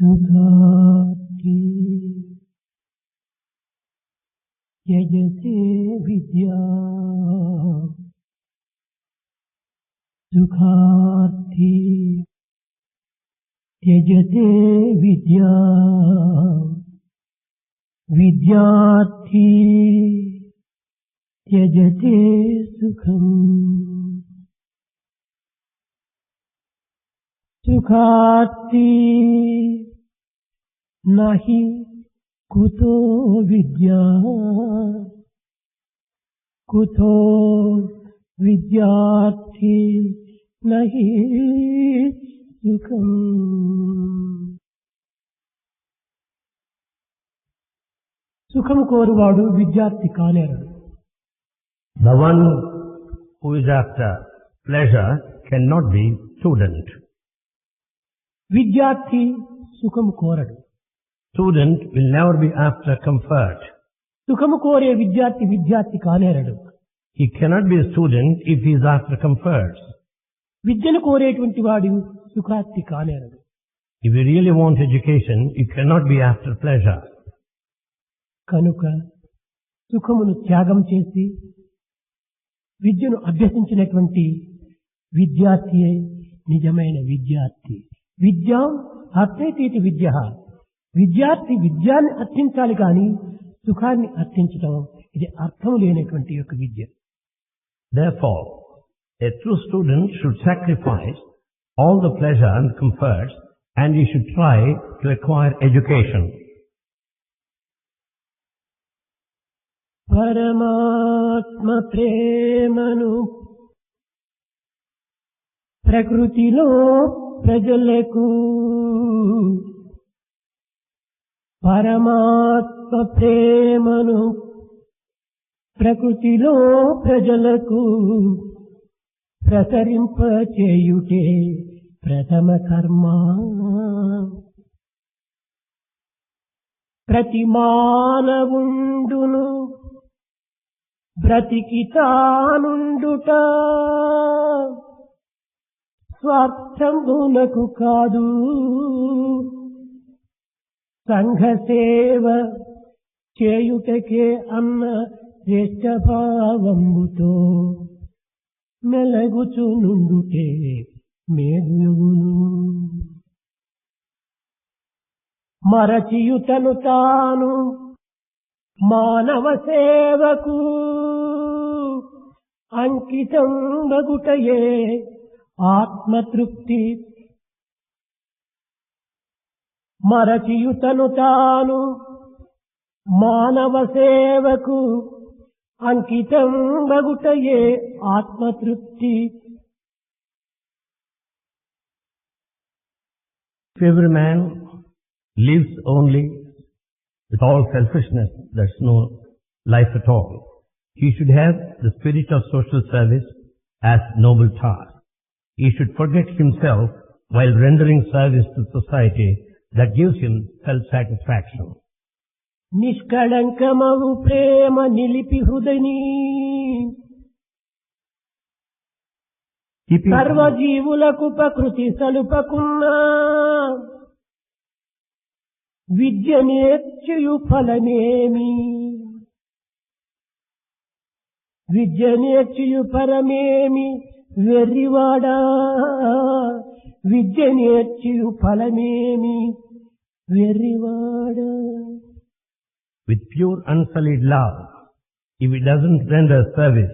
सुखार्थी त्यजसे विद्या सुखार्थी त्यजसे विद्या विद्यार्थी त्यजते सुखम सुखार्थी नहि कुतो विद्या कुतो विद्यार्थी नहि सुखम। सुखम कोरुवाडु विद्यार्थी कानेरडु। The one who is after pleasure cannot be student. विद्यार्थी सुखम कोरडु। Student will never be after comfort. सुखम कोरे विद्यार्थी विद्यार्थी कानेरडु। He cannot be a student if he is after comforts. విద్యను కోరేటువంటి వాడు సుఖార్థి కానేరడు. If you really want education, you cannot be after pleasure. కనుక సుఖమును త్యాగం చేసి విద్యను అభ్యసించినటువంటి విద్యార్థియే నిజమైన విద్యార్థి. విద్యాం అర్థైతీతి విద్య. విద్యార్థి విద్యాన్ని అర్థించాలి కానీ సుఖాన్ని అర్థించడం ఇది అర్థం లేనటువంటి యొక్క విద్య. Therefore, a true student should sacrifice all the pleasure and comforts, and he should try to acquire education. పరమాత్మ ప్రేమను ప్రకృతిలో ప్రజలకు పరమాత్మ ప్రేమను ప్రకృతిలో ప్రజలకు ప్రసరింపచేయుటే ప్రథమ కర్మ. ప్రతి మానవుండును బ్రతికి తానుండుట స్వార్థంబునకు కాదు. సంఘ సేవ చేయుటకే అన్న శ్రేష్ఠ భావంబుతో మెలగుచు నుండుటే మేలుగును. మరచియుతను తాను మానవ సేవకు అంకితం బగుటయే ఆత్మతృప్తి. మరచియుతను తాను మానవ సేవకు అంకితం బగుటయే ఆత్మతృప్తి. If every man lives only with all selfishness, that's no life at all. He should have the spirit of social service as noble task. He should forget himself while rendering service to society that gives him self-satisfaction. నిష్కళంకమవు ప్రేమ నిలిపి హృదయని సర్వజీవులకు ప్రకృతి సలుపకున్నా విద్య నేర్చియు ఫలమేమి. విద్య నేర్చియు ఫలమేమి వెర్రివాడా. విద్య నేర్చియు ఫలమేమి వెర్రివాడా. With pure unsullied love, if it doesn't render service,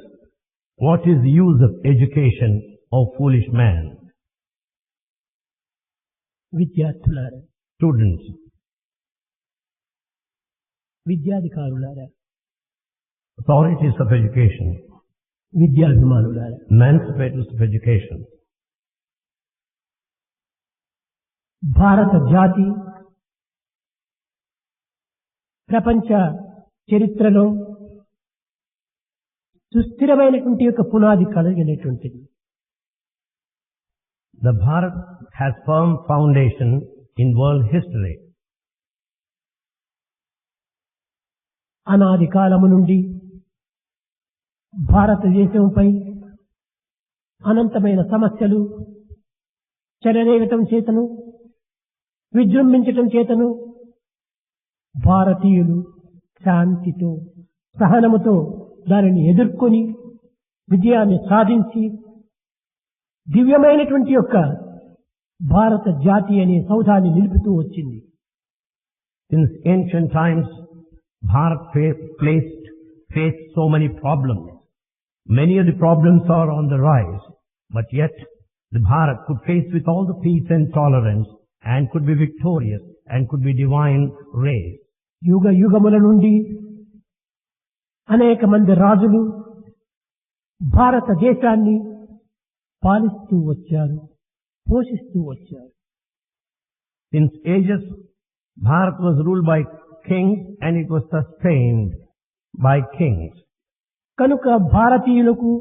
what is the use of education, O foolish man? విద్యార్థులారా, Students, విద్యాధికారులారా, authorities of education, విద్యాభిమానులారా, emancipators of education, భారత జాతి ప్రపంచ చరిత్రలో సుస్థిరమైనటువంటి యొక్క పునాది కలిగినటువంటిది. the Bharat has firm foundation in world history. అనాది కాలము నుండి భారతదేశంపై అనంతమైన సమస్యలు చెలరేగటం చేతను విజృంభించటం చేతను భారతీయులు శాంతితో సహనముతో దానిని ఎదుర్కొని విజయాన్ని సాధించి దివ్యమైనటువంటి యొక్క భారత జాతి అనే సౌధాన్ని నిలుపుతూ వచ్చింది. Since ancient times, Bharat faced so many problems. Many of the problems are on the rise, but yet the Bharat could face with all the peace and tolerance and could be victorious and could be divine race. యుగ యుగముల నుండి అనేక మంది రాజులు భారతదేశాన్ని పాలిస్తూ వచ్చారు, పోషిస్తూ వచ్చారు. Since ages, Bharat was ruled by kings and it was sustained by kings. కనుక భారతీయులకు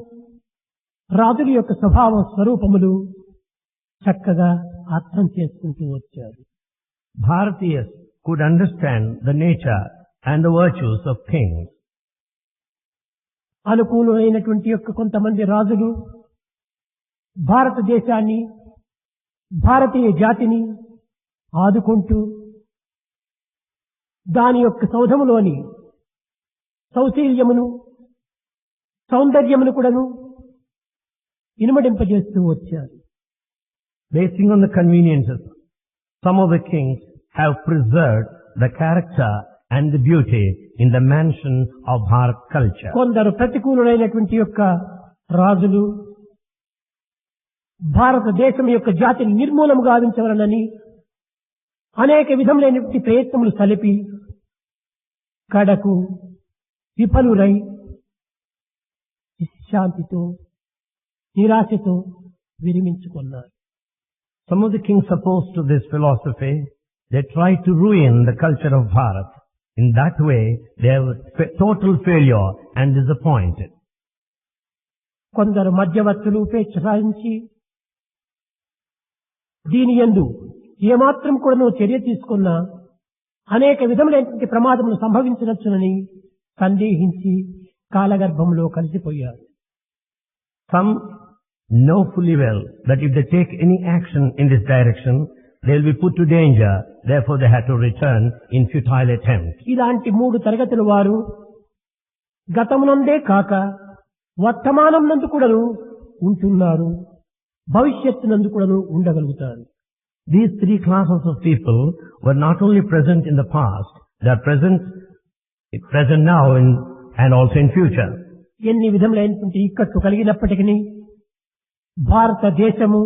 రాజుల యొక్క స్వభావ స్వరూపములు చక్కగా అర్థం చేసుకుంటూ వచ్చారు. Bharatiyas could understand the nature and the virtues of kings. అనుకూలమైనటువంటి యొక్క కొంతమంది రాజులు భారతదేశాన్ని భారతీయ జాతిని ఆదుకుంటూ దాని యొక్క సౌధములోని సౌశీల్యమును సౌందర్యమును కూడాను ఇనుమడింపజేస్తూ వచ్చారు. Basing on the conveniences, some of the kings have preserved the character and the beauty in the mansion of Bharat culture. కొందరు ప్రతికూలమైనటువంటి యొక్క రాజులు భారతదేశం యొక్క జాతిని నిర్మూలము గావించవలనని అనేక విధములైనటువంటి ప్రయత్నములు సలిపి కడకు విఫలురై శాంతితో నిరాశతో విరమించుకున్నారు. Some of the kings opposed to this philosophy, they tried to ruin the culture of Bharat. In that way, they were total failure and disappointed. కొందరు మధ్యవర్తులు ఉపేక్ష సాధించి దీని యందు ఏమాత్రం కూడా చర్య తీసుకున్నా అనేక విధములైనటువంటి ప్రమాదములు సంభవించవచ్చునని సందేహించి కాలగర్భంలో కలిసిపోయారు. Some know fully well that if they take any action in this direction, they will be put to danger. Therefore, they had to return in futile attempts. ఇలాంటి మూడు తరగతుల వారు గతమునందే కాక వర్తమానం నందు కూడాను ఉంటున్నారు, భవిష్యత్తు కూడాను ఉండగలుగుతారు. These three classes of people were not only present in the past, they are present now and also in future. ఎన్ని విధములైనటువంటి ఇక్కట్లు కలిగినప్పటికీ భారతదేశము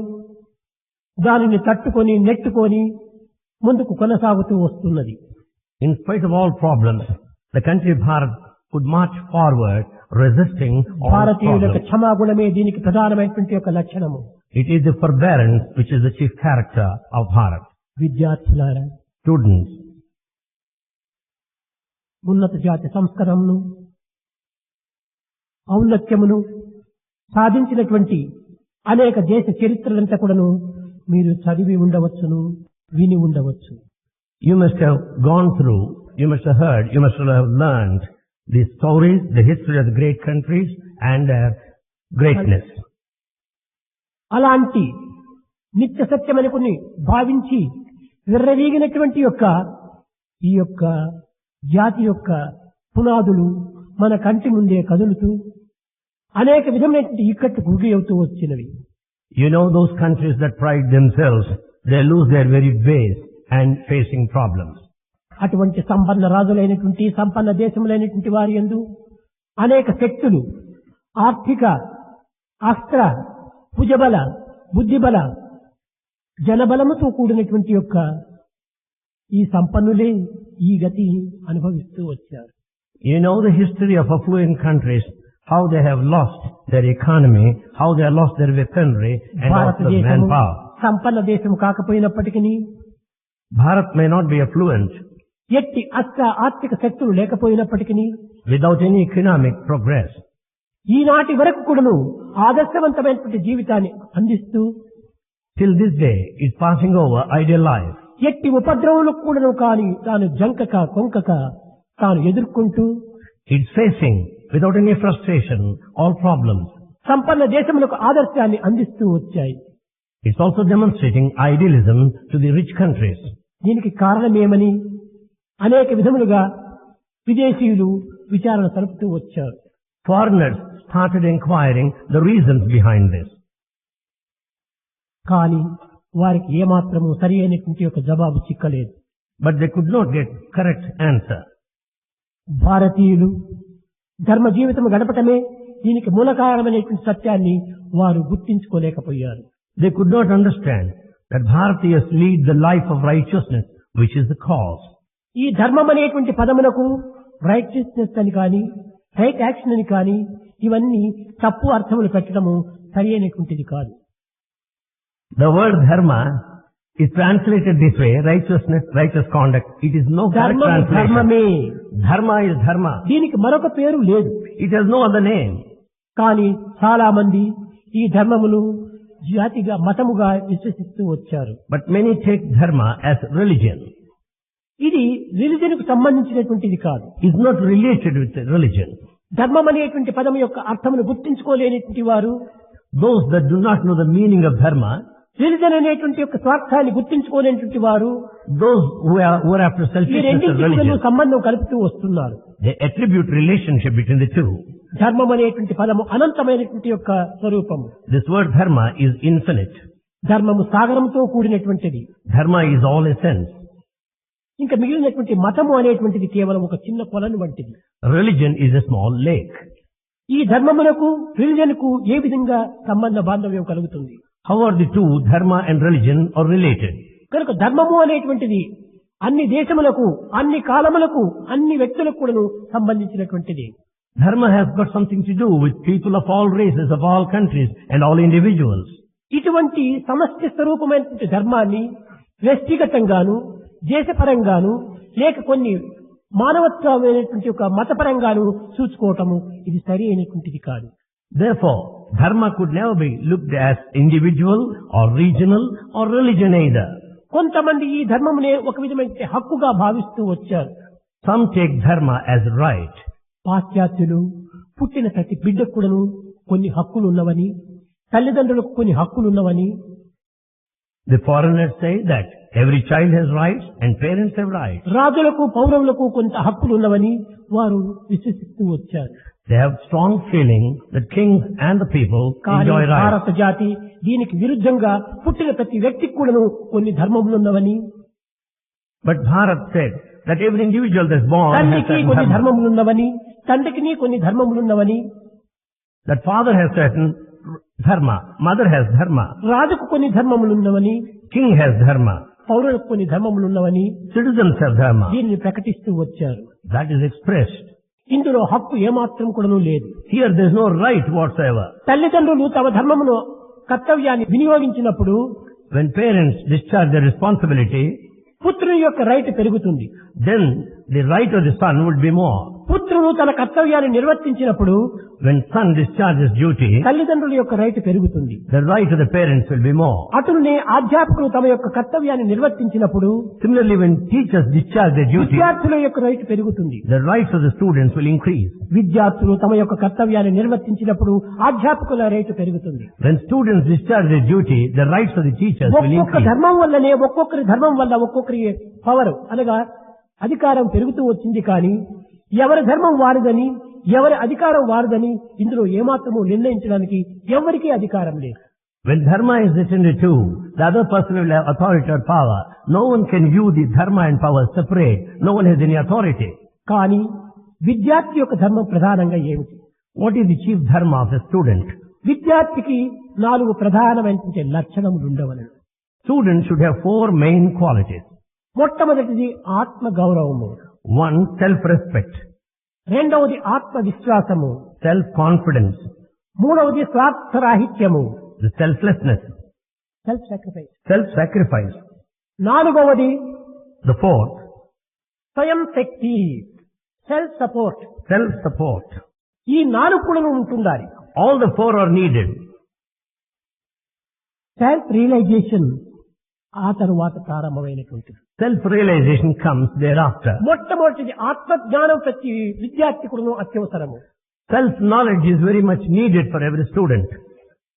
దానిని తట్టుకొని నెట్టుకొని ముందుకు కొనసాగుతూ వస్తున్నది. In spite of all problems, the country of Bharat could march forward, resisting all భారతీయుల యొక్క problems. క్షమాగుణమే దీనికి ప్రధానమైనటువంటి యొక్క లక్షణము. It is the forbearance which is the chief character of Bharat. విద్యార్థులారా, Students, ఉన్నత జాతి సంస్కరణను ఔన్నత్యమును సాధించినటువంటి అనేక దేశ చరిత్రలంతా కూడాను మీరు చదివి ఉండవచ్చును, విని ఉండవచ్చు. you must have gone through, you must have heard, you must have learned the stories, the history of the great countries and their greatness. అలాంటి నిత్య సత్యమని కొన్ని భావించి విర్రవీగినటువంటి యొక్క ఈ యొక్క జాతి యొక్క పునాదులు మన కంటి ముందే కదులుతూ అనేక విధమైనటువంటి ఇక్కట్టు గురి అవుతూ వచ్చినవి. You know those countries that pride themselves, they lose their very base and facing problems. అటువంటి సంపన్న రాజులైనటువంటి సంపన్న దేశములైనటువంటి వారి యందు అనేక శక్తులు ఆర్థిక అస్త్ర భుజబల బుద్ధిబల జనబలముతో కూడినటువంటి యొక్క ఈ సంపన్నులే ఈ గతి అనుభవిస్తూ వచ్చారు. You know the history of affluent countries, how they have lost their economy, how they have lost their weaponry and also భారతదేశము manpower. సంపన్న దేశం కాకపోయినప్పటికీ Bharat may not be affluent ఎట్టి అస్త్ర ఆర్థిక శక్తులు లేకపోయినప్పటికీ without any economic progress. ఈనాటి వరకు కూడాను ఆదర్శవంతమైనటువంటి జీవితాన్ని అందిస్తూ Till this day, it's passing over ideal life. ఎట్టి ఉపద్రవములకు కూడాను కాని తాను జంకక కొంకక తాను ఎదుర్కొంటూ It's facing, without any frustration, all problems. సంపన్న దేశములకు ఆదర్శాన్ని అందిస్తూ వచ్చాయి. It's also demonstrating idealism to the rich countries. దీనికి కారణమేమని అనేక విధములుగా విదేశీయులు విచారణ సరుపుతూ వచ్చారు. Foreigners started inquiring the reasons behind this. కానీ వారికి ఏమాత్రము సరి అయినటువంటి ఒక జవాబు చిక్కలేదు. But they could not get correct answer. భారతీయులు ధర్మ జీవితం గడపటమే దీనికి మూల కారణమైనటువంటి సత్యాన్ని వారు గుర్తించుకోలేకపోయారు. They could not understand that Bharatiyas lead the life of righteousness, which is the cause. ఈ ధర్మం అనేటువంటి పదమునకు రైచియస్నెస్ అని కానీ రైట్ యాక్షన్ అని కానీ ఇవన్నీ తప్పు అర్థములు పెట్టడము సరి అయినటువంటిది కాదు. The word dharma is translated this way, righteousness, righteous conduct. It is no correct ధర్మము translation. ధర్మమే, Dharma is dharma. దీనికి మరొక పేరు లేదు. It has no other name. కానీ చాలా మంది ఈ ధర్మమును జాతిగా మతముగా విశ్వసిస్తూ వచ్చారు. But many take dharma as religion. ఇది రిలిజన్ కు సంబంధించినటువంటిది కాదు. It's not related with the religion. ధర్మం అనేటువంటి పదం యొక్క అర్థమును గుర్తించుకోలేనటువంటి వారు, Those that do not know the meaning of dharma, religion అనేటువంటి యొక్క స్వార్థాన్ని గుర్తించుకోలేనటువంటి వారు those who are after ఈ selfishness of రెండింటికి religion, సంబంధం కలుపుతూ వస్తున్నారు. they attribute relationship between the two. ధర్మం అనేటువంటి పదము అనంతమైనటువంటి యొక్క స్వరూపము. This word dharma is infinite. ధర్మము సాగరంతో కూడినటువంటిది. Dharma is all essence. ఇంకా మిగిలినటువంటి మతము అనేటువంటిది కేవలం ఒక చిన్న కొలను వంటిది. Religion is a small lake. ఈ ధర్మమునకు రిలిజన్ కు ఏ విధంగా సంబంధ బాంధవ్యం కలుగుతుంది? How are the two, dharma and religion, are related? కనుక ధర్మము అనేటువంటిది అన్ని దేశములకు, అన్ని కాలములకు, అన్ని వ్యక్తులకు కూడా సంబంధించినటువంటిది. Dharma has got something to do with people of all races, of all countries, and all individuals. ఇటువంటి సమష్టి స్వరూపమైనటువంటి ధర్మాన్ని వ్యక్తిగతంగాను, దేశపరంగాను, లేక కొన్ని మానవత్వమైనటువంటి ఒక మతపరంగాను చూసుకోవటము ఇది సరి అయినటువంటిది కాదు. Therefore, dharma could never be looked as individual or regional or religion either. కొంతమంది ఈ ధర్మమునే ఒక విధమైన హక్కుగా భావిస్తూ వచ్చారు. Some take dharma as right. పాశ్చాత్యులు పుట్టిన ప్రతి బిడ్డకు కూడాను కొన్ని హక్కులు ఉన్నవని, తల్లిదండ్రులకు కొన్ని హక్కులు ఉన్నవని, The foreigners say that every child has rights and parents have rights. రాజులకు పౌరులకు కొంత హక్కులు ఉన్నవని వారు విశ్వసిస్తూ వచ్చారు. They have strong feeling that kings and the people కానీ enjoy rights. భారత జాతి దీనికి విరుద్ధంగా పుట్టిన ప్రతి వ్యక్తికి కూడాను కొన్ని ధర్మములు ఉన్నవని, But Bharat said that every individual that's born has తల్లికి certain కొన్ని dharma. ధర్మములు ఉన్నవని, తండ్రికి కొన్ని ధర్మములు ఉన్నవని, That father has certain dharma, mother has dharma, రాజుకు కొన్ని ధర్మములు ఉన్నవని, king has dharma, పౌరులకు కొన్ని ధర్మములు ఉన్నవని citizens have dharma. దీనిని ప్రకటిస్తూ వచ్చారు. That is expressed. ఇందులో హక్కు ఏమాత్రం కూడాను లేదు. Here there is no right whatsoever. తల్లిదండ్రులు తమ ధర్మమును కర్తవ్యాన్ని వినియోగించినప్పుడు When parents discharge their responsibility, పుత్రుని యొక్క రైట్ పెరుగుతుంది. then the right of the son would be more. పుత్రుడు తన కర్తవ్యాన్ని నిర్వర్తించినప్పుడు When son discharges duty, తల్లిదండ్రుల యొక్క రైట్ పెరుగుతుంది. the right of the parents will be more. అటునే అధ్యాపకులు తమ యొక్క కర్తవ్యాన్ని నిర్వర్తించినప్పుడు Similarly, when teachers discharge their duty, విద్యార్థుల యొక్క రైట్ పెరుగుతుంది. the rights of the students will increase. విద్యార్థులు తమ యొక్క కర్తవ్యాన్ని నిర్వర్తించినప్పుడు అధ్యాపకుల రైట్ పెరుగుతుంది. When students discharge their duty, the rights of the teachers will ఒక్కొక్క increase. ధర్మం వల్లనే ఒక్కొక్కరి ధర్మం వల్ల ఒక్కొక్కరి పవర్ అనగా అధికారం పెరుగుతూ వచ్చింది. కానీ ఎవరి ధర్మం వారిదని, ఎవరి అధికారం వారిదని ఇందులో ఏమాత్రము నిర్ణయించడానికి ఎవరికీ అధికారం లేదు. When dharma is attended to, the other person will have authority or power. No one can view the dharma and power separate. No one has any authority. కానీ విద్యార్థి యొక్క ధర్మం ప్రధానంగా ఏమిటి? What is the chief dharma of a student? విద్యార్థికి 4 ప్రధానమైనటువంటి లక్షణములు ఉండవలెను. Students should have 4 main qualities. మొట్టమొదటిది ఆత్మ గౌరవము, 1, self-respect. రెండవది ఆత్మ విశ్వాసము, Self-confidence. మూడవది స్వార్థరాహిత్యము, The selflessness. Self sacrifice, Self-sacrifice. నాలుగవది The 4th, స్వయం శక్తి, సెల్ఫ్ సపోర్ట్. self-support. ఈ 4 కూడా ఉంటుండాలి. All the 4 are needed. Self realisation ఆ తరువాత ప్రారంభమైనటువంటిది. Self-realization comes thereafter. మొట్టమొదటిది ఆత్మజ్ఞానం ప్రతి విద్యార్థి కూడా అత్యవసరము. Self-knowledge is very much needed for every student.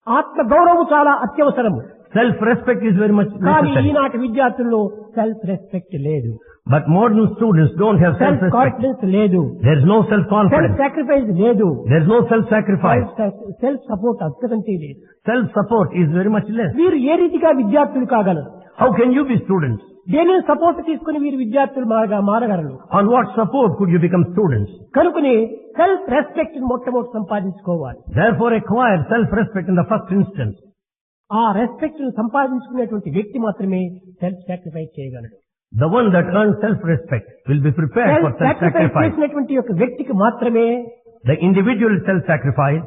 ఆత్మ గౌరవం చాలా అత్యవసరము. Self-respect is very much కానీ necessary. ఈనాటి విద్యార్థుల్లో సెల్ఫ్ రెస్పెక్ట్ లేదు, But modern students don't have self self-respect. Confidence లేదు, There is no self self-confidence. Sacrifice లేదు, There is no self-sacrifice. Self support అంతకంటే లేదు. Self-support is very much less. వీరు ఏ రీతిగా విద్యార్థులు కాగలరు? How can you be students? దేని support తీసుకుని వీరు విద్యార్థులు మారగలరు? On what support could you become students? కనుకనే సెల్ఫ్ రెస్పెక్ట్ మొట్టమొదటి సంపాదించుకోవాలి. Therefore acquire self-respect in the first instance. ఆ రెస్పెక్ట్ ను సంపాదించుకునేటువంటి వ్యక్తి మాత్రమే సెల్ఫ్ సాక్రిఫైస్ చేయగలడు. The one that earns self-respect will be prepared for self sacrifice self-sacrifice. చేసినటువంటి యొక్క వ్యక్తికి మాత్రమే The individual self-sacrifice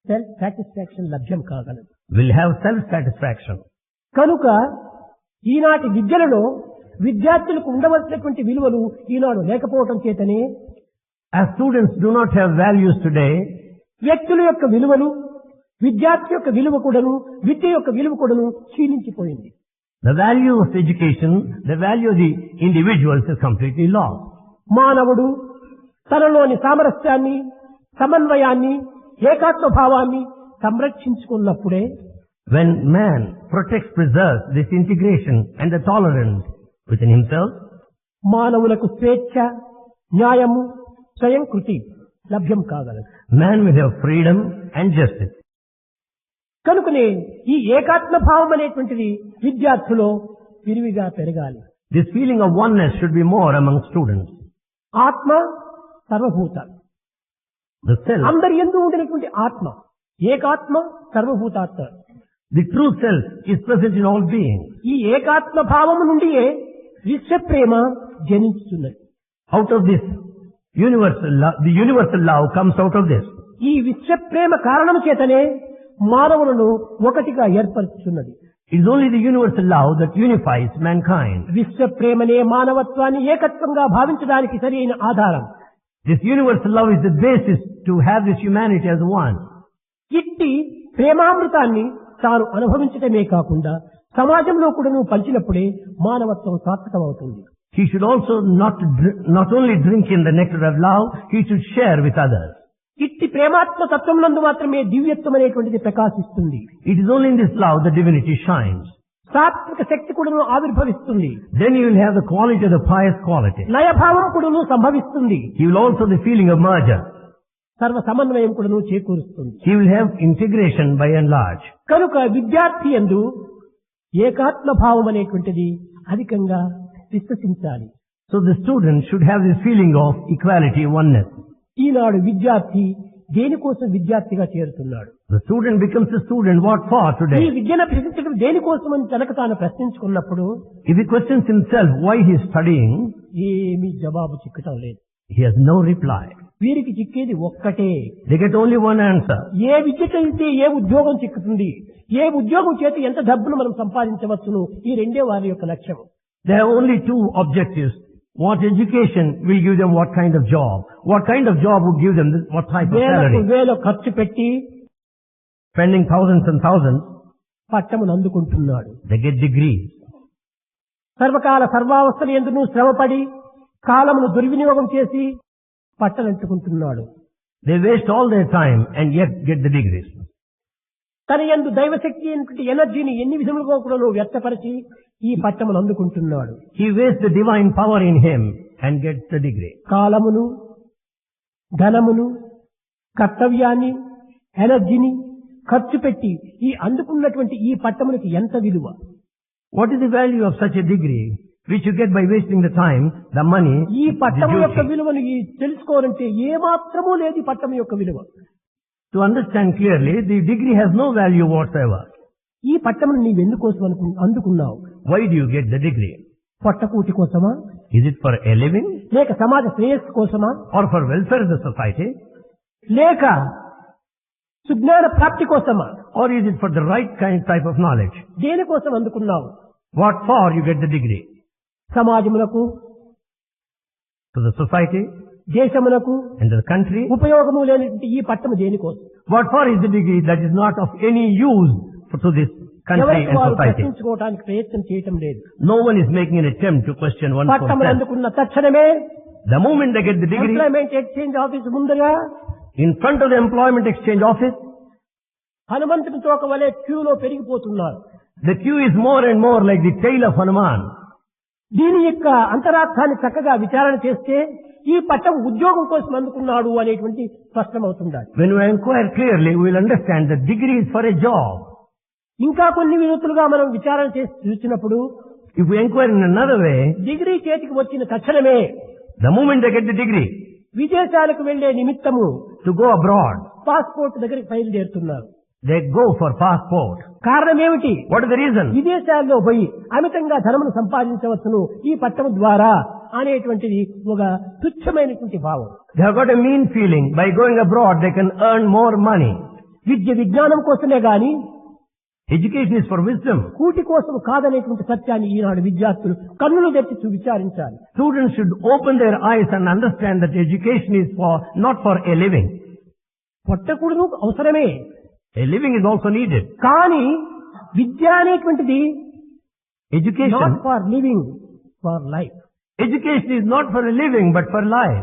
self satisfaction లభ్యం కాగలదు. will have self-satisfaction. కనుక ఈనాటి విద్యలలో విద్యార్థులకు ఉండవలసినటువంటి విలువలు ఈనాడు లేకపోవటం చేతనే As students do not have values today, వ్యక్తుల యొక్క విలువలు, విద్యార్థి యొక్క విలువ కూడాను, విద్య యొక్క విలువ కూడాను క్షీణించిపోయింది. the value of education, the value of the individuals is completely lost. మానవుడు తనలోని సామరస్యాన్ని, సమన్వయాన్ని, ఏకాత్మ భావాన్ని సంరక్షించుకున్నప్పుడే When man protects, preserves this integration and the tolerance within himself, మానవులకు స్వేచ్ఛ, న్యాయము, స్వయం కృతి లభ్యం కాగలదు. man will have freedom and justice. కనుకనే ఈ ఏకాత్మ భావం అనేటువంటిది విద్యార్థులో విరివిగా పెరగాలి. This feeling of oneness should be more among students. ఆత్మ సర్వభూత, The self, అందరి యందు ఉండినటువంటి ఆత్మ ఏకాత్మ సర్వభూతాత్మ. the true self is present in all beings. ఈ ఏకాత్మ భావము నుండియే విశ్వ ప్రేమ జనించుతున్నది. Out of this universal love, the universal love comes out of this. ఈ విశ్వ ప్రేమ కారణము చేతనే మానవులను ఒకటిగా ఏర్పరుచుతున్నది. It is only the universal love that unifies mankind. విశ్వ ప్రేమనే మానవత్వాన్ని ఏకత్వంగా భావించడానికి సరైన ఆధారం. This universal love is the basis to have this humanity as one. ఇట్టి ప్రేమామృతాన్ని తాను అనుభవించటమే కాకుండా సమాజంలో కూడా నువ్వు పంచినప్పుడే మానవత్వం సార్థకమవుతుంది. He should also not only drink in the nectar of love, he should share with others. ఇట్టి ప్రేమాత్మ తత్వమునందు మాత్రమే దివ్యత్వం అనేటువంటిది ప్రకాశిస్తుంది. It is only in this love that divinity shines. సాత్విక శక్తి కూడాను ఆవిర్భవిస్తుంది. Then you will have the quality of the pious quality. లయభావం కూడాను సంభవిస్తుంది. He will also the feeling of merger. సర్వ సమన్వయం కూడాను చేకూరుస్తుంది. He will have integration by and large. కనుక విద్యార్థి యందు ఏకాత్మ భావం అనేటువంటిది అధికంగా విశ్వసించాలి. So the student should have this feeling of equality, oneness. ఈనాడు విద్యార్థి దేనికోసం విద్యార్థిగా చేరుతున్నాడు? The student becomes a student, what for ఈ today? విద్యను అభ్యసించడం దేనికోసం అని తనకు తాను ప్రశ్నించుకున్నప్పుడు If he questions himself why he is studying, ఏమీ జవాబు చిక్కటం లేదు. he has no reply. వీరికి చిక్కేది ఒక్కటే, They get only one answer. ఏ విద్య చదివితే ఏ ఉద్యోగం చిక్కుతుంది, ఏ ఉద్యోగం చేతి ఎంత డబ్బును మనం సంపాదించవచ్చును, ఈ రెండే వారి యొక్క లక్ష్యం. There are only two objectives. What education will give them what kind of job? What kind of job would give them this, what type of వేలకు salary? వేల ఖర్చు పెట్టి Spending thousands and thousands, పట్టమును అందుకుంటున్నాడు. they get degrees. సర్వకాల సర్వావస్థలు ఎందుకు శ్రమపడి కాలమును దుర్వినియోగం చేసి పట్టనంటుకుంటున్నాడు. They waste all their time and yet get the degrees. తన యందు దైవశక్తి అయినటువంటి ఎనర్జీని ఎన్ని విధములుగా కూడా వ్యక్తపరిచి ఈ పట్టమును అందుకుంటున్నాడు. He wastes the divine power in him and gets the degree. కాలమును, ధనమును, కర్తవ్యాన్ని, ఎనర్జీని ఖర్చు పెట్టి ఈ అందుకున్నటువంటి ఈ పట్టమునికి ఎంత విలువ? What is the value of such a degree which you get by wasting the time, the money, ఈ the పట్టము యొక్క duty? విలువను తెలుసుకోవాలంటే ఏ మాత్రమూ లేదు ఈ పట్టము యొక్క విలువ. To understand clearly, the degree has no value whatsoever. ఈ పట్టమును నీవెందుకోసం అందుకున్నావు? Why do you get the degree? పొట్టకూటి కోసమా, Is it for a living లేక సమాజ శ్రేయస్సు కోసమా, or for welfare of the society? లేక సుజ్ఞాన ప్రాప్తి కోసమా? Or is it for the right type of knowledge? దేనికోసం అందుకున్నావు? What for you get the degree? సమాజమునకు, To the society దేశమునకు and to the country? ఉపయోగము లేనటువంటి ఈ పట్టము దేనికోసం? What for is the degree that is not of any use to this country ఎవరికి and వారు society? ప్రశ్నించుకోవడానికి ప్రయత్నం చేయటం లేదు. No one is making an attempt to question one's own పట్టములు self. అందుకున్న తక్షణమే The moment they get the degree, employment exchange office ముందుగా in front of the employment exchange office, హనుమంతుని తోక వలె క్యూలో పెరిగిపోతున్నారు. The queue is more and more like the tail of Hanuman. దీని యొక్క అంతరార్థాన్ని చక్కగా విచారణ చేస్తే ఈ పట్టం ఉద్యోగం కోసం అందుకున్నాడు అనేటువంటి స్పష్టమవుతుంది. When we inquire clearly, we will understand that degree is for a job. ఇంకా కొన్ని వినతులుగా మనం విచారణ చేసి చూసినప్పుడు If we inquire in another way, degree చేతికి వచ్చిన తక్షణమే the moment they get the degree, విదేశాలకు వెళ్లే నిమిత్తము to go abroad, పాస్పోర్ట్ దగ్గరికి బయలుదేరుతున్నారు. they go for passport. కారణం ఏమిటి? What is the reason? విదేశాల్లో పోయి అమితంగా ధనమును సంపాదించవచ్చును ఈ పట్టణం ద్వారా అనేటువంటిది ఒక తుచ్చమైనటువంటి భావం. They have got a mean feeling. By going abroad, they can earn more money. విద్య విజ్ఞానం కోసమే గాని Education is for wisdom. కూటి కోసం కాదనేటువంటి సత్యాన్ని ఈనాడు విద్యార్థులు కన్నులు తెచ్చి విచారించాలి. Students should open their eyes and understand that education is not for a living. పొట్టకూడదు అవసరమే, A living is also needed. కానీ విద్య అనేటువంటిది Education. Not for living, for life. Education is not for a living, but for life.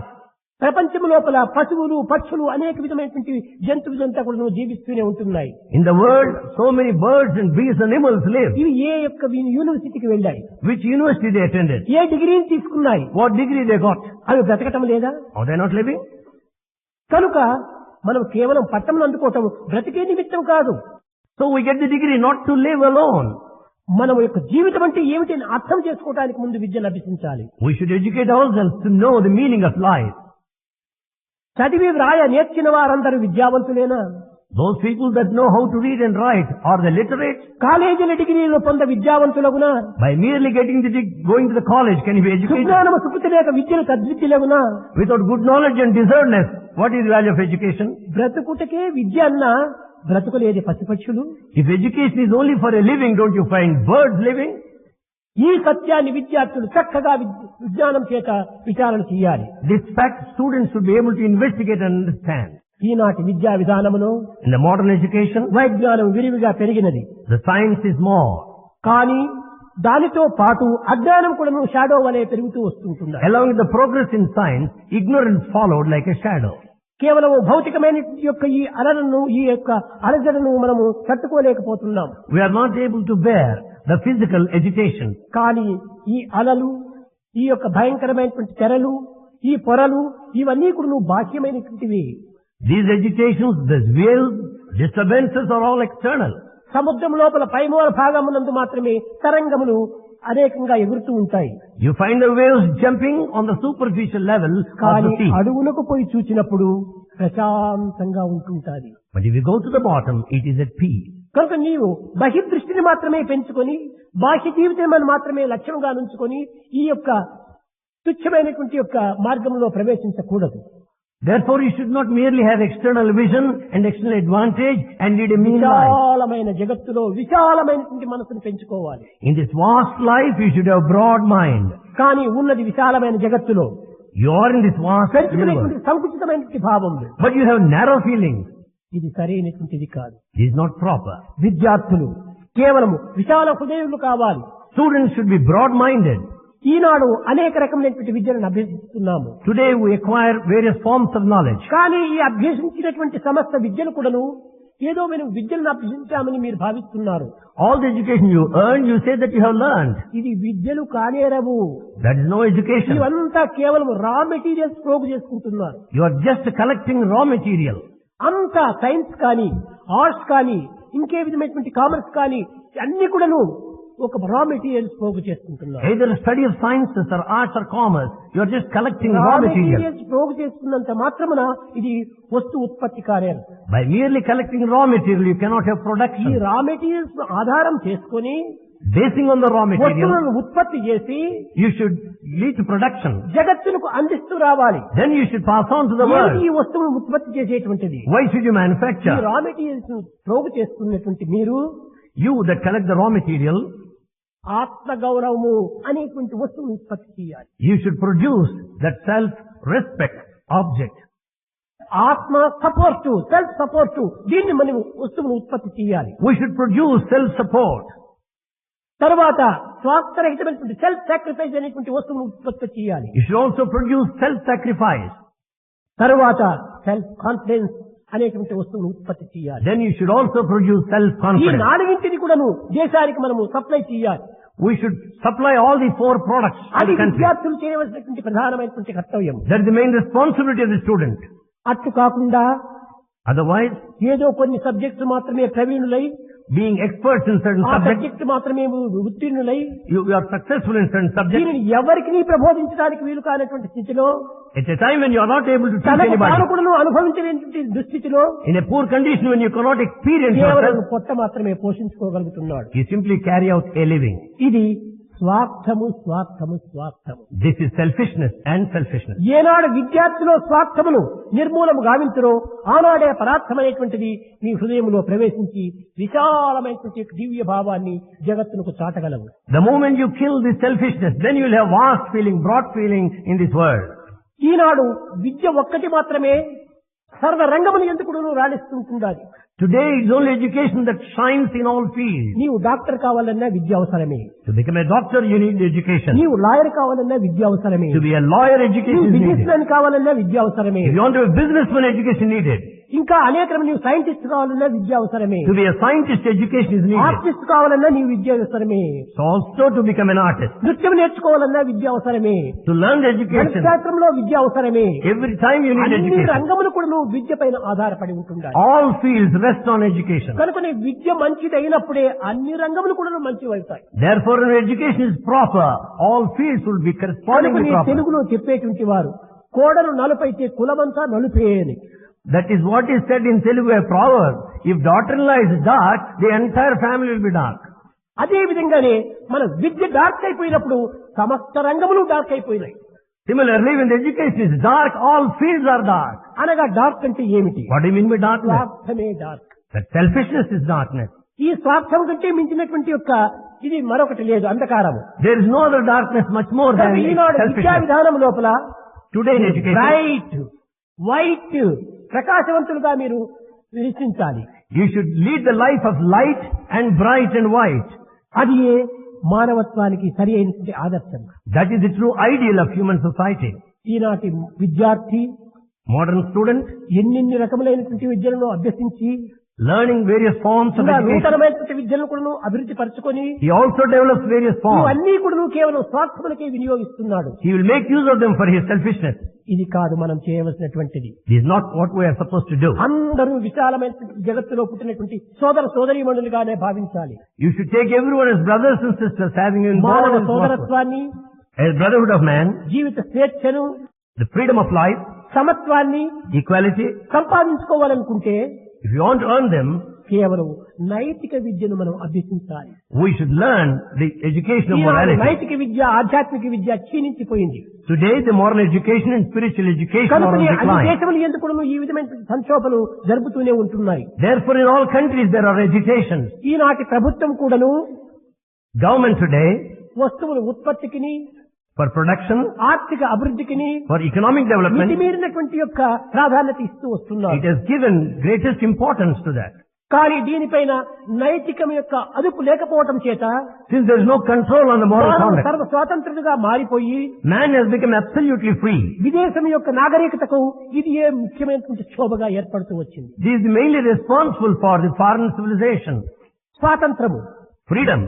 ప్రపంచం లోపల పశువులు పక్షులు అనేక విధమైనటువంటి జంతువులంతా కూడా జీవిస్తూనే ఉంటున్నాయి. In the world, so many birds and beasts and animals live. ఇవి ఏ యొక్క యూనివర్సిటీకి వెళ్ళాయి, Which university they attended? ఏ డిగ్రీని తీసుకున్నాయి, What degree they got? అవి బ్రతకటం లేదా? Are they not living? కనుక మనం కేవలం పట్టణం అందుకోవటం బ్రతికే నిమిత్తం కాదు. So we get the degree not to live alone. మనం యొక్క జీవితం అంటే ఏమిటి అని అర్థం చేసుకోవడానికి ముందు విద్యను అభ్యసించాలి. We should educate ourselves to know the meaning of life. చదివి వ్రాయ నేర్చిన వారందరూ విద్యావంతులేనా? Those people that know how to read and write, are they literate? కాలేజీల డిగ్రీలు పొంద విద్యావంతులగునా? By merely going to the college, can you be educated? సుజ్ఞానము Sukriti లేక విద్యను తద్విద్యలగునా? Without good knowledge and discernment, what is the value of education? బ్రతుకుటకే విద్య అన్నా బ్రతుకులేని పసిపక్షులు. If education is only for a living, don't you find birds living? ఈ సత్యాన్ని విద్యార్థులు చక్కగా విజ్ఞానం చేత విచారణ చేయాలి. This fact students should be able to investigate and understand. ఈనాటి విద్యా విధానములో In the modern education, వైజ్ఞానం విరివిగా పెరిగినది. the science is more. కానీ దానితో పాటు అజ్ఞానం కూడా షాడో వలె పెరుగుతూ వస్తుంటున్నాయి. Along with the progress in science, ignorance followed like a shadow. కేవలం భౌతికమైన యొక్క ఈ అలలను ఈ యొక్క అలజడను మనము తట్టుకోలేకపోతున్నాం. We are not able to bear the physical agitation. కానీ ఈ అలలు, ఈ యొక్క భయంకరమైనటువంటి తెరలు, ఈ పొరలు ఇవన్నీ కూడా బాహ్యమైనటువంటివి. These agitations, these waves, disturbances are all external. సముద్రం లోపల పైమూల భాగమునందు మాత్రమే తరంగములు అనేకంగా ఎగురుతూ ఉంటాయి. You find the waves jumping on the superficial level of కానీ the sea. అడుగులకు పోయి చూచినప్పుడు ప్రశాంతంగా ఉంటుంటాది. But if you go to the bottom, it is at peace. కనుక నీవు బహిర్దృష్టిని మాత్రమే పెంచుకొని బాహ్య జీవితాన్ని మాత్రమే లక్ష్యంగా ఉంచుకొని ఈ యొక్క తుచ్చమైనటువంటి యొక్క మార్గంలో ప్రవేశించకూడదు. Therefore, you should not merely have external vision and external advantage and lead a mean life. విశాలమైన జగత్తులో విశాలమైనటువంటి మనసును పెంచుకోవాలి. In this vast life, you should have broad mind. కానీ ఉన్నది విశాలమైన జగత్తులో You are in this vast పెంచుకునేటువంటి universe, సంకుచితమైనటువంటి భావం. but you have narrow feelings. ఇది సరైనటువంటిది కాదు. This is not proper. విద్యార్థులు కేవలము విశాల హృదయులు కావాలి. Students should be broad-minded. ఈనాడు అనేక రకమైనటువంటి విద్యలను అభ్యసిస్తున్నాము. Today, we acquire various forms of knowledge. కానీ ఈ అభ్యసించినటువంటి సమస్త విద్యను కూడాను ఏదో మేము విద్యలను అభ్యసించామని మీరు భావిస్తున్నారు. All the education you earn, you say that you have learned. ఇది విద్యలు కానేరవు. That is no education. ఇవంతా కేవలం రా మెటీరియల్స్ ప్రోగు చేసుకుంటున్నారు. You are just collecting raw material. అంతా సైన్స్ కానీ ఆర్ట్స్ కానీ ఇంకే విధమైనటువంటి కామర్స్ కానీ అన్ని కూడాను ఒక రా మెటీరియల్స్ ప్రోగు చేసుకుంటున్నారు. Either study of sciences or arts or commerce, you are just collecting raw material. Materials ప్రోగు చేసుకున్నంత మాత్రమున ఇది వస్తు ఉత్పత్తి కాలేదు. By merely collecting raw material, you cannot have ఈ production. రా మెటీరియల్స్ ఆధారం చేసుకొని Basing on the raw material, వస్తువులను ఉత్పత్తి చేసి you should lead to production. జగత్తునకు అందిస్తూ రావాలి. Then you should pass on to the ఏది world. ఈ వస్తువును ఉత్పత్తి చేసేటువంటిది? Why should you ఈ manufacture? రా మెటీరియల్స్ ప్రోగు చేసుకున్నటువంటి మీరు You that collect the raw material, ఆత్మగౌరవము అనేటువంటి వస్తువును ఉత్పత్తి చేయాలి. you should produce that self-respect object. ఆత్మ సపోర్టు, సెల్ఫ్ సపోర్టు, దీన్ని మనం వస్తువును ఉత్పత్తి చేయాలి. We should produce self-support. తర్వాత స్వార్థరహితమైనటువంటి సెల్ఫ్ సాక్రిఫైస్ అనేటువంటి వస్తువును ఉత్పత్తి చేయాలి. You should also produce self-sacrifice. తర్వాత సెల్ఫ్ కాన్ఫిడెన్స్ అనేటువంటి వస్తువును ఉత్పత్తి చేయాలి. Then you should also produce ఈ self-confidence. నాలుగింటిని కూడాను దేశానికి మనము సప్లై చేయాలి. We should supply all the 4 products to అది the country. విద్యార్థులు చేయవలసినటువంటి ప్రధానమైనటువంటి కర్తవ్యం. That is the main responsibility of the student. అట్లు కాకుండా Otherwise, ఏదో కొన్ని సబ్జెక్ట్స్ మాత్రమే ప్రవీణులై, being experts in certain ఆ subjects, సబ్జెక్ట్ మాత్రమే ఉత్తీర్ణులై you are successful in certain subjects. దీనిని ఎవరికి ప్రబోధించడానికి వీలు కానటువంటి స్థితిలో, At a time when you are not able to teach తనకు anybody, తాను కూడాను అనుభవించలేనటువంటి దుస్థితిలో in a poor condition when you cannot experience కేవలం yourself, పొట్ట మాత్రమే పోషించుకోగలుగుతున్నాడు. you simply carry out a living. ఇది స్వార్థము స్వార్థము స్వార్థము. This is selfishness and selfishness. ఏనాడు విద్యార్థిలో స్వార్థమును నిర్మూలము గావించరో ఆనాడే పరార్థమైనటువంటిది మీ హృదయంలో ప్రవేశించి విశాలమైనటువంటి దివ్య భావాన్ని జగత్తునకు చాటగలవు. The moment you kill this selfishness, then you will have vast feeling, broad feeling in this world. ఈనాడు విద్య ఒక్కటి మాత్రమే సర్వ రంగములు ఎందుకు రాణిస్తుంటుండాలి. Today it's only education that shines in all fields. నీవు డాక్టర్ కావాలన్నా విద్య అవసరమే. To become a doctor, you need education. నీవు lawyer కావాలన్నా విద్య అవసరమే. To be a lawyer, education is business needed. Man కావాలన్నా విద్య అవసరమే. If you want to be a businessman, education needed. ఇంకా అనేక నీవు సైంటిస్ట్ కావాలన్నా విద్య అవసరమే. To be a scientist, education is needed. Artist కావాలన్నా నీవు విద్య అవసరమే. So also to become an artist. నృత్యం నేర్చుకోవాలన్నా విద్య అవసరమే. To learn the education, శాస్త్రంలో విద్య అవసరమే. every time you need అన్ని education. రంగములు కూడా నువ్వు విద్య పైన ఆధారపడి ఉంటుండాలి. All fields rest on education. కనుక విద్య మంచిది అయినప్పుడే అన్ని రంగములు కూడా మంచివి అవుతాయి. Therefore, when education is proper, all fields will be correspondingly proper. తెలుగులో చెప్పేటువంటి వారు కోడలు నలుపైతే కులమంతా నలుపే అని. That is what is said in Telugu, a proverb. If daughter-in-law is dark, the entire family will be dark. అదే విధంగానే మన విద్య డార్క్ అయిపోయినప్పుడు సమస్త రంగములు డార్క్ అయిపోయినాయి. Similarly, when the education is dark, all fields are dark. అనగా dark అంటే ఏమిటి? What do you mean by darkness? స్వార్థమే dark. That selfishness is darkness. ఈ స్వార్థం కంటే మించినటువంటి యొక్క ఇది మరొకటి లేదు, అంధకారము. There is no other darkness much more than ఈనాడు విద్యా selfishness. విధానం లోపల Today in education, bright white ప్రకాశవంతులుగా మీరు నిరీక్షించాలి. you should lead the life of light and bright and white. అది మానవత్వానికి సరి అయినటువంటి ఆదర్శం. That is the true ideal of human society. ఈనాటి విద్యార్థి Modern student, ఎన్ని రకములైనటువంటి విద్యలను అభ్యసించి learning various forms of ఇంకా education. నూతనమైనటువంటి విద్యలను కూడా అభివృద్ధి పరచుకొని He also develops various forms. ఇవన్నీ కూడా కేవలం స్వార్థములకే వినియోగిస్తున్నాడు. He will make use of them for his selfishness. ఇది కాదు మనం చేయవలసినటువంటిది. This is not what we are supposed to do. అందరూ విశాలమైనటువంటి జగత్తులో పుట్టినటువంటి సోదర సోదరీమణులుగానే భావించాలి. You should take everyone as brothers and sisters, having మానవ involved in సోదరత్వాన్ని, as brotherhood of man, జీవిత స్వేచ్ఛను, the freedom of life, సమత్వాన్ని equality. సంపాదించుకోవాలనుకుంటే If you want to earn them, కేవలం నైతిక విద్యను మనం అభ్యసించాలి. we should learn the education of Eenadu morality. నైతిక విద్య ఆధ్యాత్మిక విద్య క్షీణించిపోయింది. Today, the moral education and spiritual education are కనుక on అన్ని decline. దేశములు ఎందుకు ఈ విధమైన సంక్షోభలు జరుపుతూనే ఉంటున్నాయి. Therefore, in all countries there are agitations. ఈనాటి ప్రభుత్వం కూడాను Government today, వస్తువుల ఉత్పత్తికిని, for production, ఆర్థిక అభివృద్ధికిని for economic development, మితిమీరినటువంటి యొక్క ప్రాధాన్యత ఇస్తూ వస్తున్నారు. it has given greatest importance to that. కానీ దీనిపైన నైతికం యొక్క అదుపు లేకపోవటం చేత Since there is no control on the moral మానవుడు conduct, సర్వ స్వాతంత్రుడిగా మారిపోయి man has become absolutely free. విదేశం యొక్క నాగరికతకు ఇది ఏ ముఖ్యమైనటువంటి క్షోభగా ఏర్పడుతూ వచ్చింది. This is mainly responsible for the foreign civilization. స్వాతంత్రము Freedom.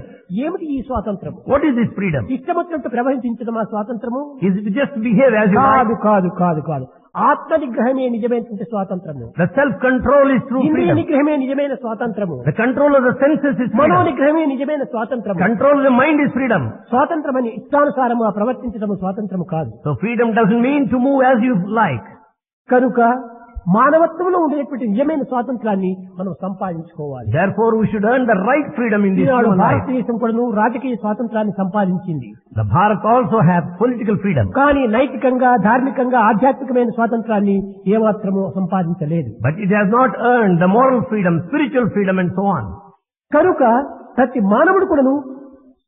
ఏమిటి? ఈ స్వాతంత్రము What is this freedom? ఇష్టం వచ్చినట్టు ప్రవహించడం ఆ స్వాతంత్రము Is it just to behave as you కాదు like? కాదు కాదు కాదు ఆత్మ నిగ్రహమే నిజమైనటువంటి స్వాతంత్రము. The self-control is true ఇంద్రియ freedom. నిగ్రహమే నిజమైన స్వాతంత్రము. The control of the senses is Mano freedom. నిగ్రహమే నిజమైన స్వాతంత్రము. Control of the mind is freedom. స్వాతంత్రమని ఇష్టానుసారము ప్రవర్తించడం స్వాతంత్రము కాదు. So freedom doesn't mean to move as you like. కనుక మానవత్వంలో ఉండేటువంటి నిజమైన స్వాతంత్రాన్ని మనం సంపాదించుకోవాలి. Therefore, we should earn the right freedom in this Eenadu human life. భారతదేశం కూడాను రాజకీయ స్వాతంత్రాన్ని సంపాదించింది. The Bharat also has political freedom. కానీ నైతికంగా, ధార్మికంగా, ఆధ్యాత్మికమైన స్వాతంత్రాన్ని ఏమాత్రము సంపాదించలేదు. But it has not earned the moral freedom, spiritual freedom and so on. కనుక ప్రతి మానవుడు కూడాను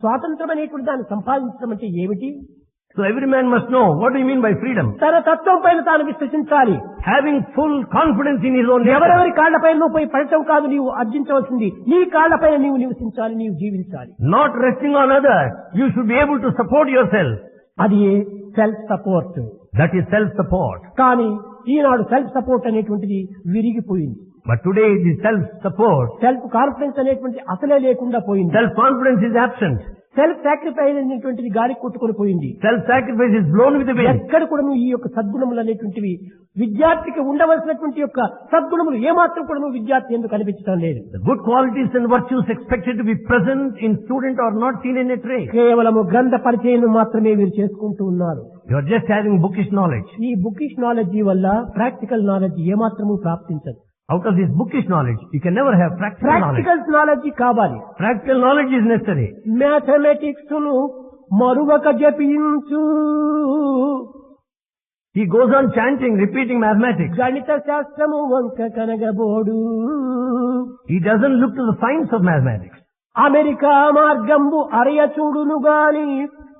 స్వాతంత్రం అనేటువంటి దాన్ని సంపాదించడం అంటే ఏమిటి? So every man must know, what do you mean by freedom? తన తత్వం పైన తాను విశ్వసించాలి. Having full confidence in his own nature. ఎవరెవరి కాళ్లపైన నువ్వు పోయి పడటం కాదు నీవు అర్జించవలసింది. నీ కాళ్లపైన నీవు నివసించాలి, నీవు జీవించాలి. Not resting on others. You should be able to support yourself. అది self support. That is self-support. కానీ ఈనాడు సెల్ఫ్ సపోర్ట్ అనేటువంటిది విరిగిపోయింది. But today the self-support, self confidence అనేటువంటి అసలే లేకుండా పోయింది. self-confidence is absent. Self sacrifice అనేటువంటిది గాలి కొట్టుకొని పోయింది. Self-sacrifice is blown with the wind. ఎక్కడ కూడా ఈ యొక్క సద్గుణములు అనేటువంటివి విద్యార్థికి ఉండవలసినటువంటి యొక్క సద్గుణములు ఏమాత్రం కూడా విద్యార్థి ఎందుకు కనిపించడం లేదు. The good qualities and virtues expected to be present in student are not seen in a trace. కేవలము గ్రంథ పరిచయం మాత్రమే వీరు చేసుకుంటూ ఉన్నారు. You are just having bookish knowledge. ఈ బుకిష్ నాలెడ్జి వల్ల ప్రాక్టికల్ నాలెడ్జ్ ఏమాత్రము ప్రాప్తించదు. Out of this bookish knowledge, you can never have practical knowledge. Practical knowledge కావాలి. Practical knowledge is necessary. Mathematics ను మరువక జపించు. He goes on chanting, repeating mathematics. గణిత శాస్త్రము వంక కనగబోడు. He doesn't look to the science of mathematics. America మార్గంబు అరయ చూడును గాని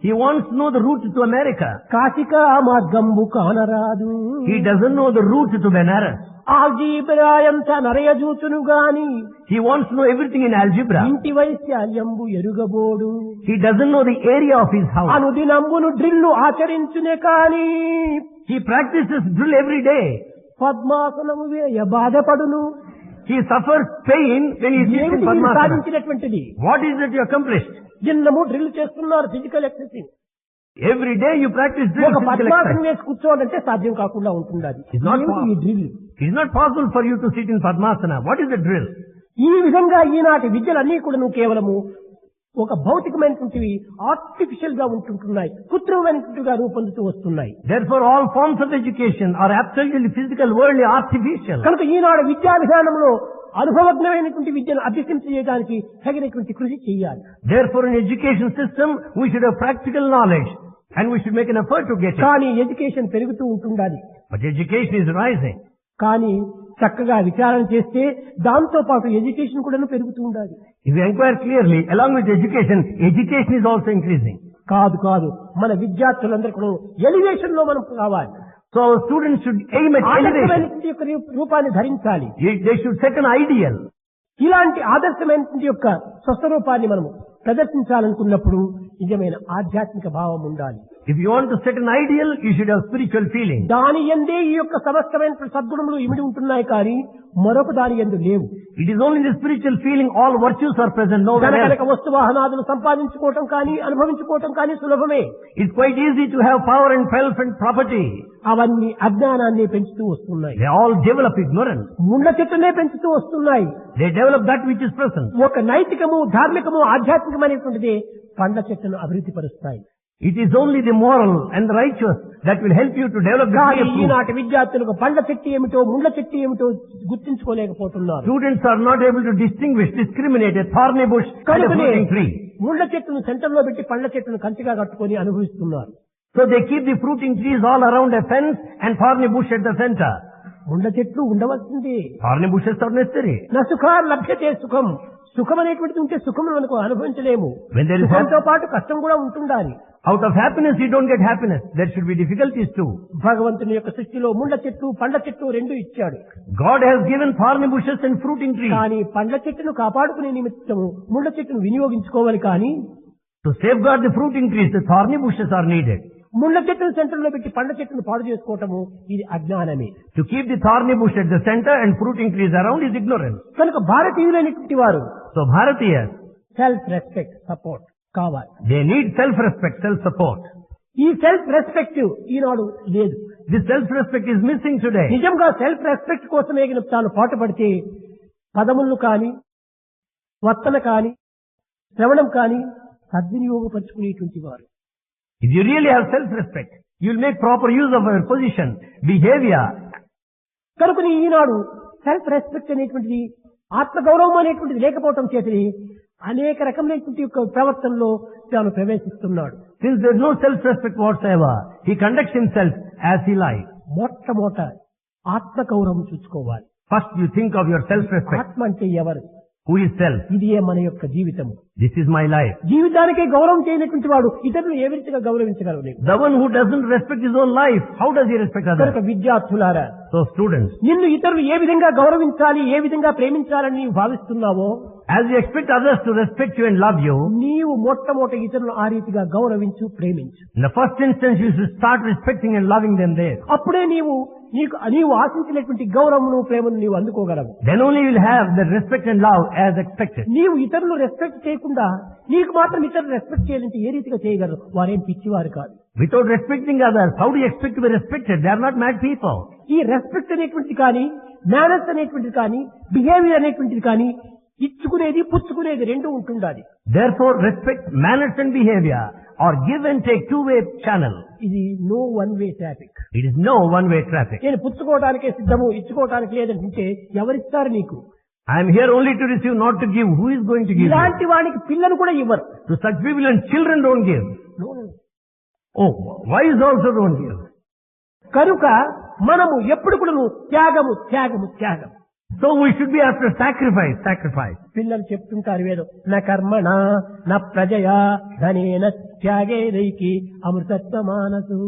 He wants to know the route to America. కాశికా మార్గంబు కానరాదు. He doesn't know the route to Benares. ఆల్జీబ్రాయంత నరయ చూచును గాని He wants to know everything in algebra. ఇంటి వైశాల్యంబు ఎరుగబోడు. He doesn't know the area of his house. అనుదినంబును డ్రిల్లు ఆచరించునే కాని He practices drill every day. పద్మాసనము వేయ బాధపడును. He suffers pain when he sits in ఏమిటి Padmasana. సాధించినటువంటిది? What is it you accomplished? జిన్నము డ్రిల్ చేస్తున్నారు, physical exercise. Every day you practice drill, ఒక physical పద్మాసనం exercise. వేసి కూర్చోవాలంటే సాధ్యం కాకుండా ఉంటుంది. అది It's not ఏమిటి ఈ drill? It is not possible for you to sit in Padmasana. What is the drill? ఈ విధంగా ఈనాటి విద్యలన్నీ కూడా కేవలము ఒక భౌతికమైనటువంటివి ఆర్టిఫిషియల్ గా ఉంటుంటున్నాయి, కృత్రిమమైనటువంటిగా రూపొందుతూ వస్తున్నాయి. Therefore all forms of education are absolutely physical, worldly, artificial. కనుక ఈనాడు విద్యా విధానంలో అనుభవజ్ఞమైనటువంటి విద్యను అభ్యసించడానికి తగినటువంటి కృషి చేయాలి. Therefore in education system we should have practical knowledge and we should make an effort to get it. కానీ ఎడ్యుకేషన్ పెరుగుతూ ఉంటుండాలి. But education is rising. కానీ చక్కగా విచారణ చేస్తే దాంతో పాటు ఎడ్యుకేషన్ కూడా పెరుగుతూ ఉండాలి. If you inquire clearly, along with education, education is also increasing. కాదు మన విద్యార్థులందరూ కూడా ఎలివేషన్ లో మనం కావాలి. So our students should aim at elevation. ఆదర్శమైనటువంటి యొక్క రూపాన్ని ధరించాలి. They should set an ideal. ఇలాంటి ఆదర్శమైనటువంటి యొక్క స్వస్వరూపాన్ని మనము ప్రదర్శించాలనుకున్నప్పుడు నిజమైన ఆధ్యాత్మిక భావం ఉండాలి. If you want to set an ideal, you should have spiritual feeling. దాని యందే ఈ యొక్క సమస్తమైన సద్గుణములు ఇమిడి ఉంటున్నాయి కానీ మరొక దాని యందు లేవు. It is only in the spiritual feeling all virtues are present, nowhere else. కనుక వస్తు వాహనాదులు సంపాదించుకోవటం కానీ అనుభవించుకోవటం కానీ సులభమే. It's quite easy to have power and wealth and property. అవన్నీ అజ్ఞానాన్ని పెంచుతూ వస్తున్నాయి. They all develop ignorance. ముళ్ళ చెట్టునే పెంచుతూ వస్తున్నాయి. They develop that which is present. ఒక నైతికము, ధార్మికము, ఆధ్యాత్మికమైనటువంటిది పండ్ల చెట్టును అభివృద్ధి పరుస్తాయి. It is only the moral and the righteous that will help you to develop the కానీ tree of fruit. ఈనాటి విద్యార్థులకు పండ్ల చెట్టు ఏమిటో ముళ్ళ చెట్టు ఏమిటో గుర్తించుకోలేకపోతున్నారు. Students are not able to discriminate a thorny bush and a కనుకనే fruiting tree. ముళ్ళ చెట్టును సెంటర్ లో పెట్టి పండ్ల చెట్టును కంచిగా కట్టుకొని అనుభవిస్తున్నారు. So they keep the fruiting trees all around a fence and thorny bush at the center. ముళ్ళ చెట్లు ఉండవలసింది. Thorny bushes are necessary. నసుఖ లభ్యతే సుఖం. సుఖం అనేటువంటిది ఉంటే సుఖం మనకు అనుభవించలేము. When there is సుఖంతో పాటు కష్టం కూడా ఉంటుండాలి. Out of happiness you don't get happiness. There should be difficulties too. భగవంతుని యొక్క సృష్టిలో ముళ్ళ చెట్టు పండ్ల చెట్టు రెండు ఇచ్చాడు. God has given thorny bushes and fruiting trees. కానీ పండ్ల చెట్టును కాపాడుకునే నిమిత్తము ముళ్ళ చెట్టును వినియోగించుకోవాలి. కానీ To safeguard the fruiting trees, the thorny bushes are needed. ముళ్ళ చెట్టును సెంటర్ లో పెట్టి పండ్ల చెట్టును పాడు చేసుకోవటము ఇది అజ్ఞానమే. To keep the thorny bush at the center and fruiting trees around is ignorance. కనుక భారతీయులైనటువంటి వారు So Bharatiyas, self respect support కావాలి. they need self-respect, self-support. ఈ సెల్ఫ్ రెస్పెక్ట్ ఈనాడు లేదు. This self-respect is missing today. నిజంగా సెల్ఫ్ రెస్పెక్ట్ కోసమే తాను పాటుపడితే పదములను కాని వర్తన కాని శ్రవణం కాని సద్వినియోగపరుచుకునేటువంటి వారు. If you really have self-respect, you will make proper use of your position, behavior. కనుకని ఈనాడు సెల్ఫ్ రెస్పెక్ట్ అనేటువంటిది ఆత్మగౌరవం అనేటువంటిది లేకపోవటం చేతని అనేక రకమైనటువంటి యొక్క ప్రవర్తనలో తాను ప్రవేశిస్తున్నాడు. Since there is no self-respect whatsoever, he conducts himself as he likes. మొట్టమొదట ఆత్మగౌరవం చూసుకోవాలి. First you think of your self-respect. ఆత్మ అంటే ఎవరు? Who is self? ఇదే మన యొక్క జీవితము. This is my life. జీవితానికి గౌరవం చేయనటువంటి వాడు ఇతరులను ఏ విధంగా గౌరవించగలరు? The one who doesn't respect his own life, how does he respect others? కనుక విద్యార్థులారా So students, నిన్ను ఇతరులు ఏ విధంగా గౌరవించాలి, ఏ విధంగా ప్రేమించాలని నీవు భావిస్తున్నావో, as you expect others to respect you and love you, నీవు మొట్టమొదటి ఇతరులను ఆ రీతిగా గౌరవించు, ప్రేమించు. in the first instance you should start respecting and loving them there. అప్పుడే నీవు ఆశించినటువంటి గౌరవమును, ప్రేమను నీవు అందుకోగలవు. Then only you will have the respect and love as expected. నీవు ఇతరులు రెస్పెక్ట్ చేయకుండా నీకు మాత్రం ఇతరులు రెస్పెక్ట్ చేయాలంటే ఏ రీతిగా చేయగలరు? వారేం పిచ్చివారు కాదు. Without respecting others, how do you expect to be respected? They are not mad people. ఈ రెస్పెక్ట్ అనేటువంటిది కానీ, మేనర్స్ అనేటువంటిది కానీ, బిహేవియర్ అనేటువంటిది కానీ, ఇచ్చుకునేది పుచ్చుకునేది రెండు ఉంటుండాలి. Therefore, respect manners and behavior or give and take two-way channel. ఇది no one way traffic. It is no one-way traffic. నేను పుచ్చుకోవడానికే సిద్ధము, ఇచ్చుకోవడానికి లేదంటే ఎవరిస్తారు నీకు? I am here only to receive, not to give. Who is going to give? ఇలాంటి వాడికి పిల్లలు కూడా ఇవ్వరు. To such people and children don't give. Oh, wives also don't give. కనుక మనము ఎప్పుడు కూడా త్యాగము త్యాగము త్యాగం. So we should be after sacrifice. పిల్లలు చెప్తుంటారు వేదో, నా కర్మణ నా ప్రజయా ధనేన త్యాగేదైకి అమృతత్వ మానసు.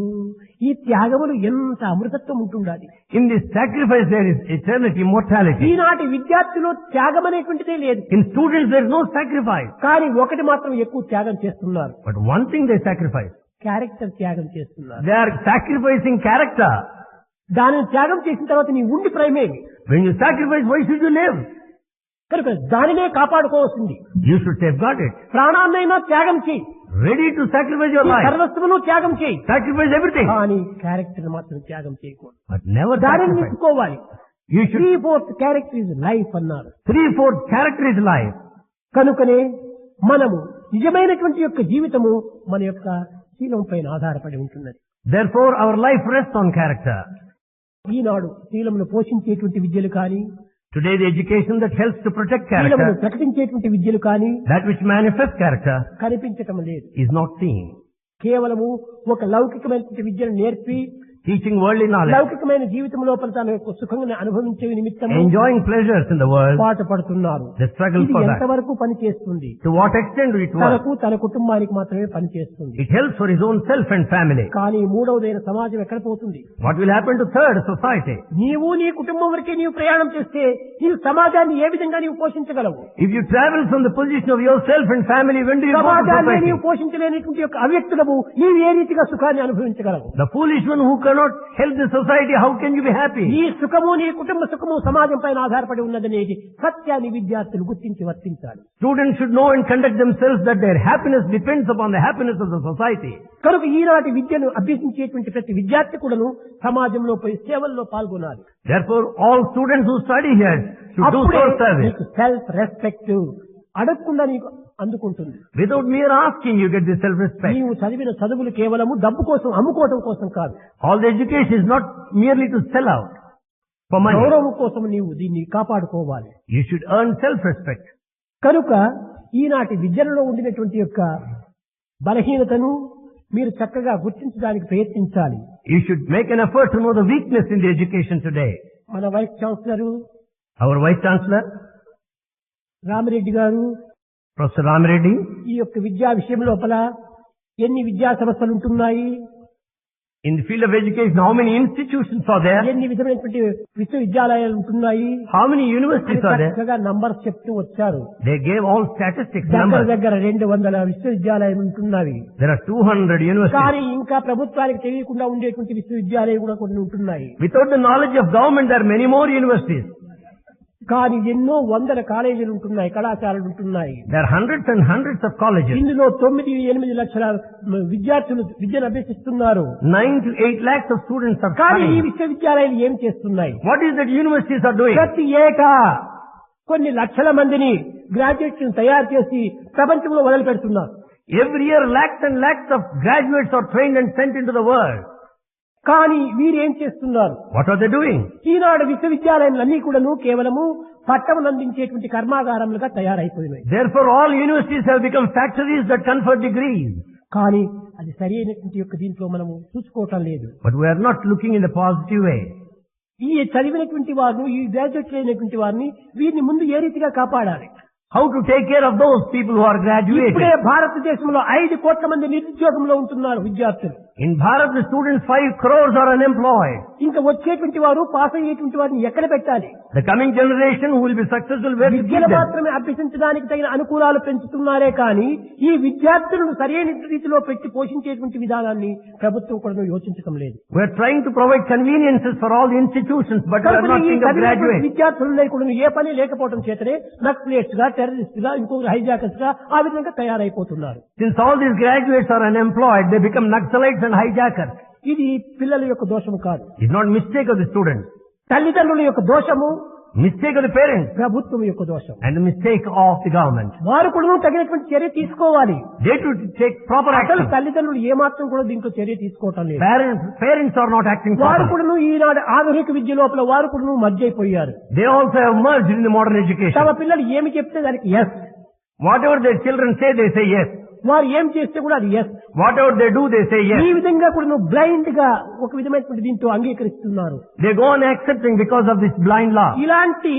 ఈ త్యాగములు ఎంత అమృతత్వం ఉంటుండాలి. In this sacrifice there is eternity, immortality. ఈనాటి విద్యార్థులు త్యాగం అనేటువంటిదే లేదు. In students there is no sacrifice. కానీ ఒకటి మాత్రం ఎక్కువ త్యాగం చేస్తున్నారు. But one thing they sacrifice. Character త్యాగం చేస్తున్నారు. They are sacrificing character. దానిని త్యాగం చేసిన తర్వాత నీ ఉండి ప్రేమేమి? When you sacrifice, why should you live? కనుక దానినే కాపాడుకోవాల్సింది. You should safeguard it. ప్రాణాన్నైనా త్యాగం చేయి. Ready to sacrifice your life. సర్వస్వమును త్యాగం చేయి. Sacrifice everything. కానీ క్యారెక్టర్ మాత్రం త్యాగం చేయకూడదు. But never దానిని sacrifice. నిలుపుకోవాలి. You should. 3/4 character is life అన్నారు. 3/4 character is life. కనుకనే మనము నిజమైనటువంటి యొక్క జీవితము మన యొక్క శీలం పైన ఆధారపడి ఉంటున్నది. Therefore our life rests on character. ఈనాడు శీలమును పోషించేటువంటి విద్యలు కానీ, Today the education that helps to protect శీలమును character, ప్రకటించేటువంటి విద్యలు కానీ that which manifests character, కనిపించటం లేదు. is not seen. కేవలము ఒక లౌకికమైనటువంటి విద్యను నేర్పి Teaching worldly knowledge, లౌకికమైన జీవితం లోపల తన యొక్క సుఖంగా అనుభవించే నిమిత్తం enjoying pleasures in the world, పాటు పడుతున్నారు. they struggle ఇది for that. ఎంతవరకు పని చేస్తుంది? To what extent will it work? తనకు తన కుటుంబానికి మాత్రమే పని చేస్తుంది. It helps for his own self and family. కానీ మూడవదైన సమాజం ఎక్కడ పోతుంది? What will happen to third, society? నీవు నీ కుటుంబం వరకే నీవు ప్రయాణం చేస్తే నీవు సమాజాన్ని ఏ విధంగా నీవు పోషించగలవు? If you travel from the position of yourself and family, when do you go to సమాజాన్ని society? నీవు పోషించలేనటువంటి యొక్క అవ్యక్తులము నీవు ఏ రీతిగా సుఖాన్ని అనుభవించగలవు? The foolish one who cannot help the society, how can you be happy? నీ సుఖము నీ కుటుంబ సుఖము సమాజం పైన ఆధారపడి ఉన్నదనేది సత్యాన్ని విద్యార్థులు గుర్తించి వర్తించాలి. Students should know and conduct themselves that their happiness depends upon the happiness of the society. కనుక ఈనాటి విద్యను అభ్యసించేటువంటి ప్రతి విద్యార్థి కూడాను సమాజంలో పోయి సేవల్లో పాల్గొనాలి. Therefore, all students who study here should do అప్పుడే soul service. నీకు సెల్ఫ్ రెస్పెక్ట్ అడగకుండా నీకు అందుకుంటుంది. Without mere asking, you get the self-respect. నీవు చదివిన చదువులు కేవలము డబ్బు కోసం అమ్ముకోవటం కోసం కాదు. All the education is not merely to sell out for money. గౌరవం కోసం నీవు దీన్ని కాపాడుకోవాలి. You should earn self-respect. కనుక ఈనాటి విద్యలో ఉండినటువంటి యొక్క బలహీనతను మీరు చక్కగా గుర్తించడానికి ప్రయత్నించాలి. You should make an effort to know the weakness in the education today. మన vice chancellor Our Vice Chancellor, Ramireddy గారు Professor Ramreddy, ఈ యొక్క విద్యా విషయం లోపల ఎన్ని విద్యా సంస్థలు ఉంటున్నాయి, in the field of education, how many institutions are there? ఎన్ని విధమైనటువంటి విశ్వవిద్యాలయాలు ఉంటున్నాయి, How many universities are there? చక్కగా నంబర్స్ చెప్తూ వచ్చారు. They gave all statistics, దగ్గర numbers. దగ్గర 200 విశ్వవిద్యాలయాలు ఉంటున్నవి. There are 200 universities. కానీ ఇంకా ప్రభుత్వానికి తెలియకుండా ఉండేటువంటి విశ్వవిద్యాలయాలు కూడా కొన్ని ఉంటున్నాయి. Without the knowledge of government, there are many more universities. కానీ ఎన్నో వందల కాలేజీలు ఉంటున్నాయి, కళాశాలలు ఉంటున్నాయి. There are hundreds and hundreds of colleges. ఇందులో 9-8 లక్షల విద్యార్థులు విద్యను అభ్యసిస్తున్నారు. 9 to 8 lakhs of students are కానీ ఈ studying. విశ్వవిద్యాలయాలు ఏం చేస్తున్నాయి? What is that universities are doing? ప్రతి ఏటా కొన్ని లక్షల మందిని గ్రాడ్యుయేట్స్ తయారు చేసి ప్రపంచంలో వదిలి పెడుతున్నారు. Every year, lakhs and lakhs of graduates are trained and sent into the world. కానీ వీరేం చేస్తున్నారు? What are they doing? ఈనాడు విశ్వవిద్యాలయాలన్నీ కూడాను కేవలము పట్టములు అందించేటువంటి కర్మాగారములుగా తయారైపోయినాయి. Therefore, all universities have become factories that confer degrees. కానీ అది సరి అయినటువంటి యొక్క దీంట్లో మనము చూసుకోవటం లేదు. But we are not looking in a positive way. ఈ చదివినటువంటి వారు, ఈ గ్రాడ్యుయేట్ అయినటువంటి వారిని వీరిని ముందు ఏ రీతిగా కాపాడాలి? How to take care of those people who are graduated? ఇప్పుడే భారతదేశంలో 5 కోట్ల మంది నిరుద్యోగంలో ఉంటున్నారు విద్యార్థులు. In Bharat, the students 5 crores are unemployed. ఇంకా వచ్చేటువంటి వారు పాస్ అయ్యేటువంటి వారిని ఎక్కడ పెట్టాలి? The coming generation who will be successful, where to keep విద్యను them? మాత్రమే అభ్యసించడానికి తగిన అనుకూలాలు పెంచుతున్నారే కానీ ఈ విద్యార్థులను సరైన రీతిలో పెట్టి పోషించేటువంటి విధానాన్ని ప్రభుత్వం కూడా యోచించడం లేదు. We are trying to provide conveniences for all the institutions, but we are not ఈ thinking of graduates. విద్యార్థులు కూడా ఏ పని లేకపోవడం చేతనే నక్సలేట్స్ గా, టెర్రరిస్ట్ గా, ఇంకొక హైజాకర్స్ గా ఆ విధంగా తయారైపోతున్నారు. Since all these graduates are unemployed, they become Naxalites and hijackers. ఇది పిల్లల యొక్క దోషము కాదు. It's not mistake of the students, తల్లిదండ్రుల యొక్క దోషము, mistake of the parents, ప్రభుత్వం యొక్క దోషం. and the mistake of the government. వారు కూడా తగినటువంటి చర్య తీసుకోవాలి. They should take proper అసలు action. తల్లిదండ్రులు ఏమాత్రం కూడా దీంట్లో చర్య తీసుకోవటం లేదు. Parents are not acting వారు properly. కూడా ఈనాడు ఆధునిక విద్య లోపల వారు కూడా మధ్య అయిపోయారు. They also have merged in the modern education. తమ పిల్లలు ఏమి చెప్తే దానికి yes, Whatever their children say, they say yes. వారు ఏం చేస్తే కూడా అది yes. Whatever they do, they say yes. ఈ విధంగా కూడా బ్లైండ్ గా ఒక విధమైనటువంటి దీంతో అంగీకరిస్తున్నారు. They go on accepting because of this blind law. ఇలాంటి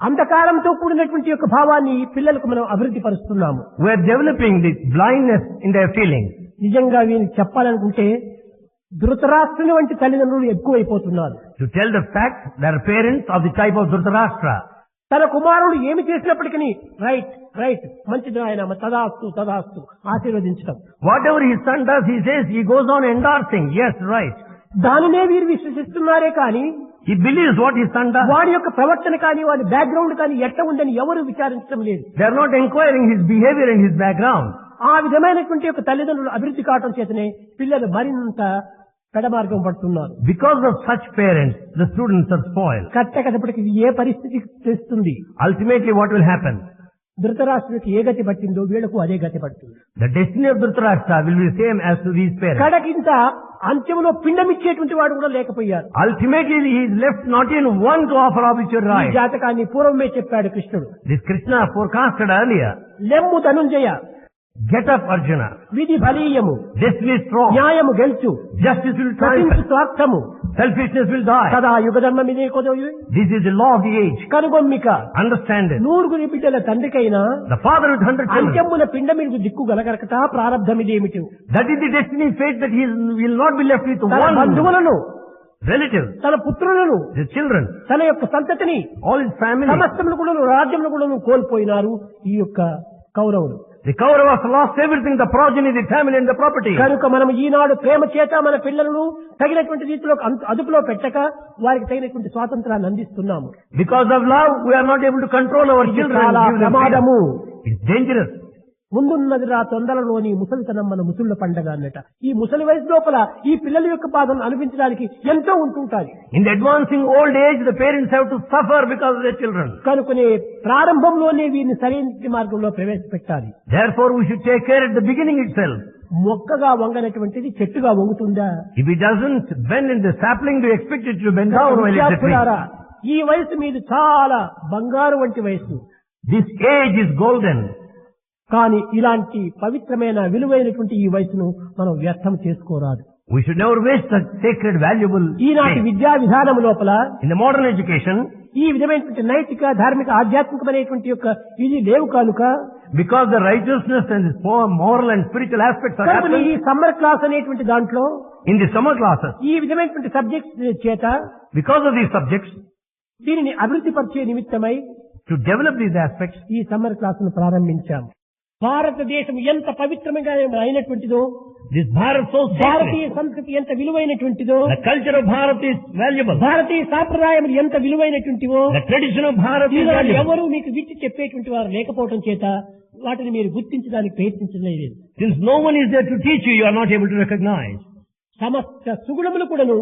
అంధకారంతో కూడినటువంటి యొక్క భావాన్ని పిల్లలకు మనం అభివృద్ధి పరుస్తున్నాము. We are developing this blindness in their feelings. నిజంగా వీరికి చెప్పాలనుకుంటే ధృతరాష్ట్రుని వంటి తల్లిదండ్రులు ఎక్కువైపోతున్నారు. To tell the fact, there are parents of the type of Dhritarashtra. తన కుమారుడు ఏమి చేసినప్పటికీ రైట్ రైట్ మంచిది ఆయన తదాస్తు తదాస్తు ఆశీర్వదించడం. Whatever his son does, he says, he goes on endorsing, yes, right. దానినే వీరు విశ్వసిస్తున్నారే కానీ He believes what his son does. వాడి యొక్క ప్రవర్తన కానీ వాడి బ్యాక్గ్రౌండ్ కానీ ఎట్లా ఉందని ఎవరు విచారించడం లేదు. They are not inquiring his behavior and his background. ఆ విధమైనటువంటి యొక్క తల్లిదండ్రులు అభివృద్ధి కావడం చేతనే పిల్లలు మరింత పెడమార్గం పడుతున్నారు. Because of such parents, the students are spoiled. కట్టకటప్పటికి ఏ పరిస్థితి తెస్తుంది? Ultimately, what will happen? ధృతరాష్ట్రుడికి ఏ గతి పట్టిందో వీళ్లకు అదే గతి పడుతుంది. The destiny of Dhritarashtra will be the same as to these parents. కడకింత అంత్యంలో పిండమిచ్చేటువంటి వాడు కూడా లేకపోయారు. Ultimately, he is left not in one to offer obituary ఈ rites. జాతకాన్ని పూర్వమే చెప్పాడు కృష్ణుడు. This Krishna forecasted earlier. లెమ్ము ధనుంజయ, Get up, Arjuna. విధి బలీయము, Destiny is strong. న్యాయము గెలుచు, Justice will ప్రతించు triumph. స్వార్థము, Selfishness will die. సదా యుగధర్మం ఇదే కొదవి This is the law of the age. కనుగొమ్మిక. Understand it. నూరుగురి బిడ్డల తండ్రికైనా The father with 100 children. అంత్యమున పిండమికి దిక్కు గలగరకట ప్రారంధమిదేమిటి? That is the destiny fate that he will not be left with తన one బంధువులను, relative, తన పుత్రులను, the children, తన యొక్క సంతతిని, all his family. సమస్తమును కూడా రాజ్యమును కూడా కోల్పోయినారు ఈ యొక్క కౌరవులు. The Kauravas lost everything, the progeny, the family and the property. కనుక మనం ఈనాడు ప్రేమ చేత మన పిల్లలను తగినటువంటి రీతిలో అదుపులో పెట్టక వారికి తగినటువంటి స్వాతంత్రాన్ని అందిస్తున్నాము. Because of love, we are not able to control our children. చాలా and give them ప్రమాదము. freedom. It's dangerous. ముందున్నది రా తొందరలోని ముసలితనం మన ముసుళ్ల పండగ అన్నట. ఈ ముసలి వయసు లోపల ఈ పిల్లల యొక్క బాధను అనిపించడానికి ఎంతో ఉంటుంటారు. In the advancing old age, the parents have to suffer because of their children. కనుకనే ప్రారంభంలోనే వీరిని సరైన మార్గంలో ప్రవేశపెట్టాలి. Therefore, we should take care at the beginning itself. మొక్కగా వంగనటువంటిది చెట్టుగా వంగుతుందా? If it doesn't bend in the sapling, do you expect it to bend down while it's a tree? విద్యార్థులారా, ఈ వయసు మీది చాలా బంగారు వంటి వయసు. This age is golden. కానీ ఇలాంటి పవిత్రమైన విలువైనటువంటి ఈ వయసును మనం వ్యర్థం చేసుకోరాదు. We should never waste that sacred, valuable ఈనాటి age. విద్యా విధానం లోపల In the modern education, ఈ విధమైనటువంటి నైతిక, ధార్మిక, ఆధ్యాత్మికమైనటువంటి యొక్క ఇది లేవు కనుక because the righteousness and the moral and spiritual aspects are కనుక ఈ absent సమ్మర్ క్లాస్ అనేటువంటి దాంట్లో in the summer classes, ఈ విధమైనటువంటి సబ్జెక్ట్స్ చేత because of these subjects, దీనిని అభివృద్ధి పరిచే నిమిత్తమై to develop these aspects, ఈ సమ్మర్ క్లాసును ప్రారంభించాము. భారతదేశం ఎంత పవిత్రమైన అయినటువంటిదో, this Bharat so Bharatiya sacred, సంస్కృతి ఎంత విలువైనటువంటిదో, the culture of Bharat is valuable, భారతీయ సాంప్రదాయం ఎంత విలువైనటువంటివో the tradition of Bharat is Eenadu valuable. ఎవరు మీకు విచ్చి చెప్పేటువంటి వారు లేకపోవడం చేత వాటిని మీరు గుర్తించడానికి ప్రయత్నించలేదు. Since no one is there to teach you, you are not able to recognize. సమస్త సుగుణములు కూడాను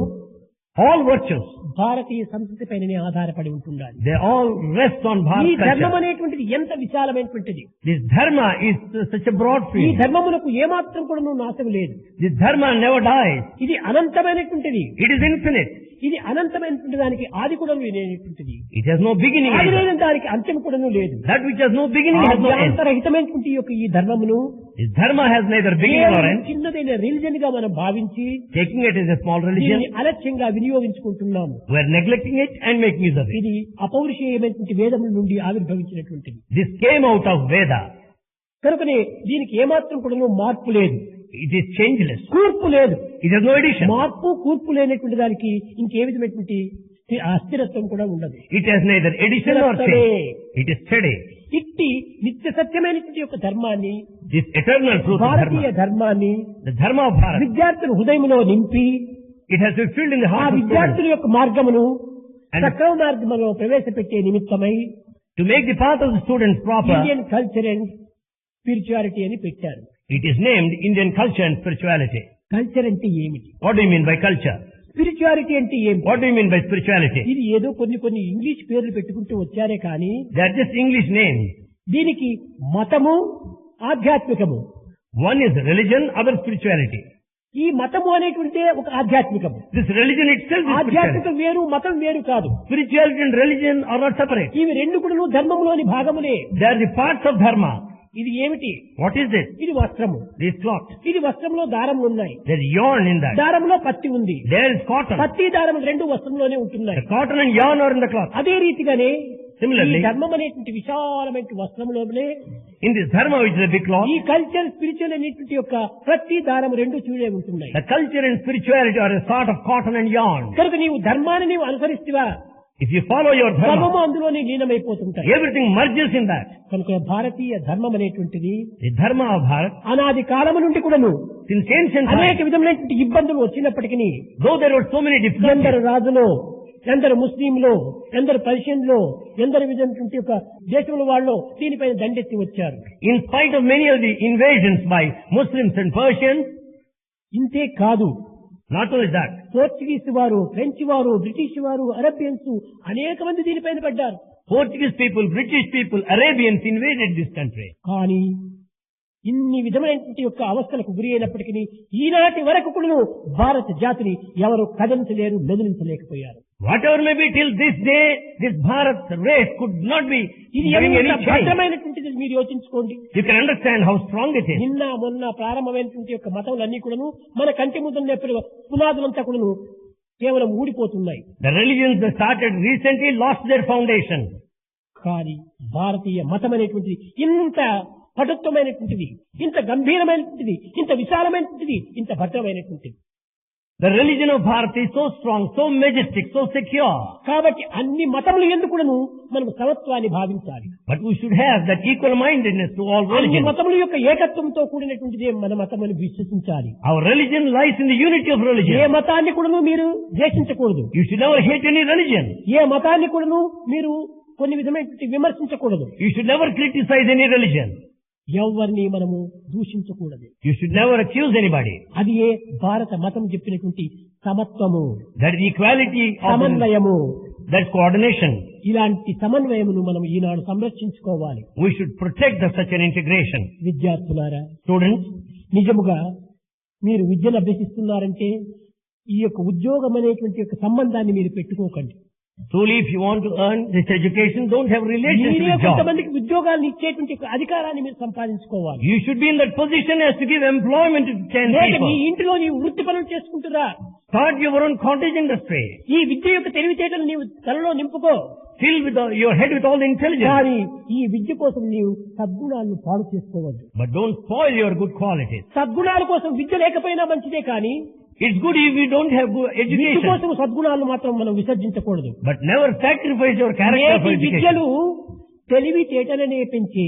All virtues, భారతీయ సంస్కృతి పైననే ఆధారపడి ఉంటుండాలి. they all rest on ఈ Bharat ధర్మం culture. అనేటువంటిది ఎంత విశాలమైనటువంటిది. This dharma is such a broad ఈ field. ధర్మమునకు ఏమాత్రం కూడా నాశం లేదు. This dharma never dies. ఇది అనంతమైనటువంటిది. It is infinite. ఇది అనంతమైనటువంటి దానికి ఆది కూడా లేనటువంటిది. It has no beginning. ఆది either. లేని దానికి అంత్యం కూడా లేదు. That which has no beginning has no end. అంతరహితమైనటువంటి యొక్క ఈ ధర్మమును This dharma has neither beginning nor end. చిన్నదైన రిలిజన్ గా మనం భావించి Taking it as a small religion, దీనిని అలక్ష్యంగా వినియోగించుకుంటున్నాము. we are neglecting it and making use of it. ఇది అపౌరుషేయమైనటువంటి వేదముల నుండి ఆవిర్భవించినటువంటిది. This came out of Veda. కనుకనే దీనికి ఏమాత్రం కూడా మార్పు లేదు. It is changeless. కూర్పు లేదు. It has no addition. మార్పు కూర్పు లేనటువంటి దానికి ఇంకే విధమైనటువంటి అస్థిరత్వం కూడా ఉండదు. It has neither addition nor change. It is steady. ఇట్టి నిత్య సత్యమైనటువంటి యొక్క ధర్మాన్ని, This eternal truth of Bharatiya dharma, ధర్మాన్ని the dharma of Bharat, విద్యార్థుల హృదయంలో నింపి it has been filled in the ఆ heart of విద్యార్థుల students యొక్క మార్గమును And- సక్రమ మార్గంలో ప్రవేశపెట్టే నిమిత్తమై to make the path of the students proper. Indian culture and spirituality అని పెట్టారు. It is named Indian culture and spirituality. Culture అంటే ఏమిటి? What do you mean by culture? Spirituality అంటే ఏమిటి? What do you mean by spirituality? ఇది ఏదో కొన్ని English పేర్లు పెట్టుకుంటూ వచ్చారే కానీ They are just English names. దీనికి మతము, ఆధ్యాత్మికము. One is religion, other spirituality. ఈ మతము అనేటువంటిదే ఒక ఆధ్యాత్మికము. This religion itself is spirituality. ఆధ్యాత్మికం వేరు, మతం వేరు కాదు. Spirituality and religion are not separate. ఇవి రెండు కూడా ధర్మములోని భాగములే. They are the parts of dharma. ఇది ఏమిటి? What is it? ఇది వస్త్రము. This cloth. ఇది వస్త్రంలో దారం ఉన్నాయి. There is yarn in that. దారంలో పత్తి ఉంది. There is cotton. పత్తి దారం రెండు వస్త్రంలోనే ఉంటున్నాయి. The cotton and yarn are in the cloth. అదే రీతిగానే Similarly, ఈ ధర్మం అనేటువంటి విశాలమైన వస్త్రంలోనే in this dharma which is a big cloth, ఈ కల్చర్ స్పిరిచువల్ అనేటువంటి యొక్క ప్రతి దారం రెండు చూడే ఉంటున్నాయి. the culture and spirituality are a sort of cotton and yarn. కనుక నీవు ధర్మాన్ని నీవు అనుసరిస్తావా, If you follow your dharma, ధర్మము అందులోనే లీనమైపోతుంటాయి. everything merges in that. కనుక భారతీయ ధర్మం అనేటువంటిది The dharma of Bharat, అనాది కాలము నుండి కూడాను since ancient అనేక times, విధమైనటువంటి ఇబ్బందులు వచ్చినప్పటికీ though there were so many difficulties, ఎందరు రాజులు, ఎందరు ముస్లింలు, ఎందరు పర్షియన్లు, ఎందరు విధమైనటువంటి యొక్క దేశముల వాళ్ళు దీనిపైన దండెత్తి వచ్చారు. in spite of many of the invasions by Muslims and Persians, ఇంతే కాదు, not only that, పోర్చుగీస్ వారు, ఫ్రెంచ్ వారు, బ్రిటిష్ వారు, అరబియన్స్ అనేక మంది దీనిపైన పడ్డారు. Portuguese people, British people, Arabians invaded this country. కానీ ఇన్ని విధమైనటువంటి యొక్క అవస్థలకు గురి అయినప్పటికీ ఈనాటి వరకు కూడా భారత జాతిని ఎవరు కదిలించలేరు, మెదిలించలేకపోయారు. Whatever may be, till this day, this Bharat race could not be ఇది doing any ఎంత change. భద్రమైనటువంటిది మీరు యోచించుకోండి. You can understand how strong it is. నిన్న మొన్న ప్రారంభమైనటువంటి యొక్క మతములన్నీ కూడాను మన కంటి ముందు పునాదులంతా కూడాను కేవలం ఊడిపోతున్నాయి. The religions that started recently lost their foundation. కానీ భారతీయ మతం అనేటువంటిది ఇంత పటుత్వమైనటువంటిది, ఇంత గంభీరమైనటువంటిది, ఇంత విశాలమైనటువంటిది, ఇంత భద్రమైనటువంటిది. The religion of Bharat is so strong, so majestic, so secure. కాబట్టి అన్ని మతములు ఎందుకును మనం సమత్వాన్ని భావించాలి. But we should have that equal-mindedness to all అన్ని religions. మతముల యొక్క ఏకత్వంతో కూడినటువంటిదే మన మతం అని విశ్వసించాలి. Our religion lies in the unity of A religion. మతాన్ని కూడాను మీరు ద్వేషించకూడదు. You should never hate any religion. ఏ మతాన్ని కూడాను మీరు కొన్ని విధమైనటువంటి విమర్శించకూడదు. You should never criticize any religion. ఎవరిని మనము దూషించకూడదు. You should never accuse anybody. అది ఏ భారత మతం చెప్పినటువంటి సమత్వము, That is equality of సమన్వయము. that's coordination. ఇలాంటి సమన్వయమును మనం ఈనాడు సంరక్షించుకోవాలి. We should protect such an integration. విద్యార్థులారా, Students, నిజముగా మీరు విద్యను అభ్యసిస్తున్నారంటే ఈ యొక్క ఉద్యోగం అనేటువంటి యొక్క సంబంధాన్ని మీరు పెట్టుకోకండి. truly if you want to earn this education, don't have relations మీరే with job. కొంతమందికి ఉద్యోగాలను ఇచ్చేటువంటి యొక్క అధికారాన్ని మీరు సంపాదించుకోవాలి. You should be in that position as to give employment to 10 లేక మీ people. ఇంటిలో నీవు వృత్తి పనులు చేసుకుంటురా, Start your own cottage industry. ఈ విద్య యొక్క తెలివితేటలు నీవు తలలో నింపుకో. Fill with your head with all the intelligence. కానీ ఈ విద్య కోసం నీవు సద్గుణాలను పాడు చేసుకోవద్దు. But don't spoil your good qualities. సద్గుణాల కోసం విద్య లేకపోయినా మంచిదే, కానీ It's good if you don't have good Vidya education. కోసం సద్గుణాలను మాత్రం మనం విసర్జించకూడదు. But never sacrifice your character for నేటి education. విద్యలు తెలివితేటలనే పెంచి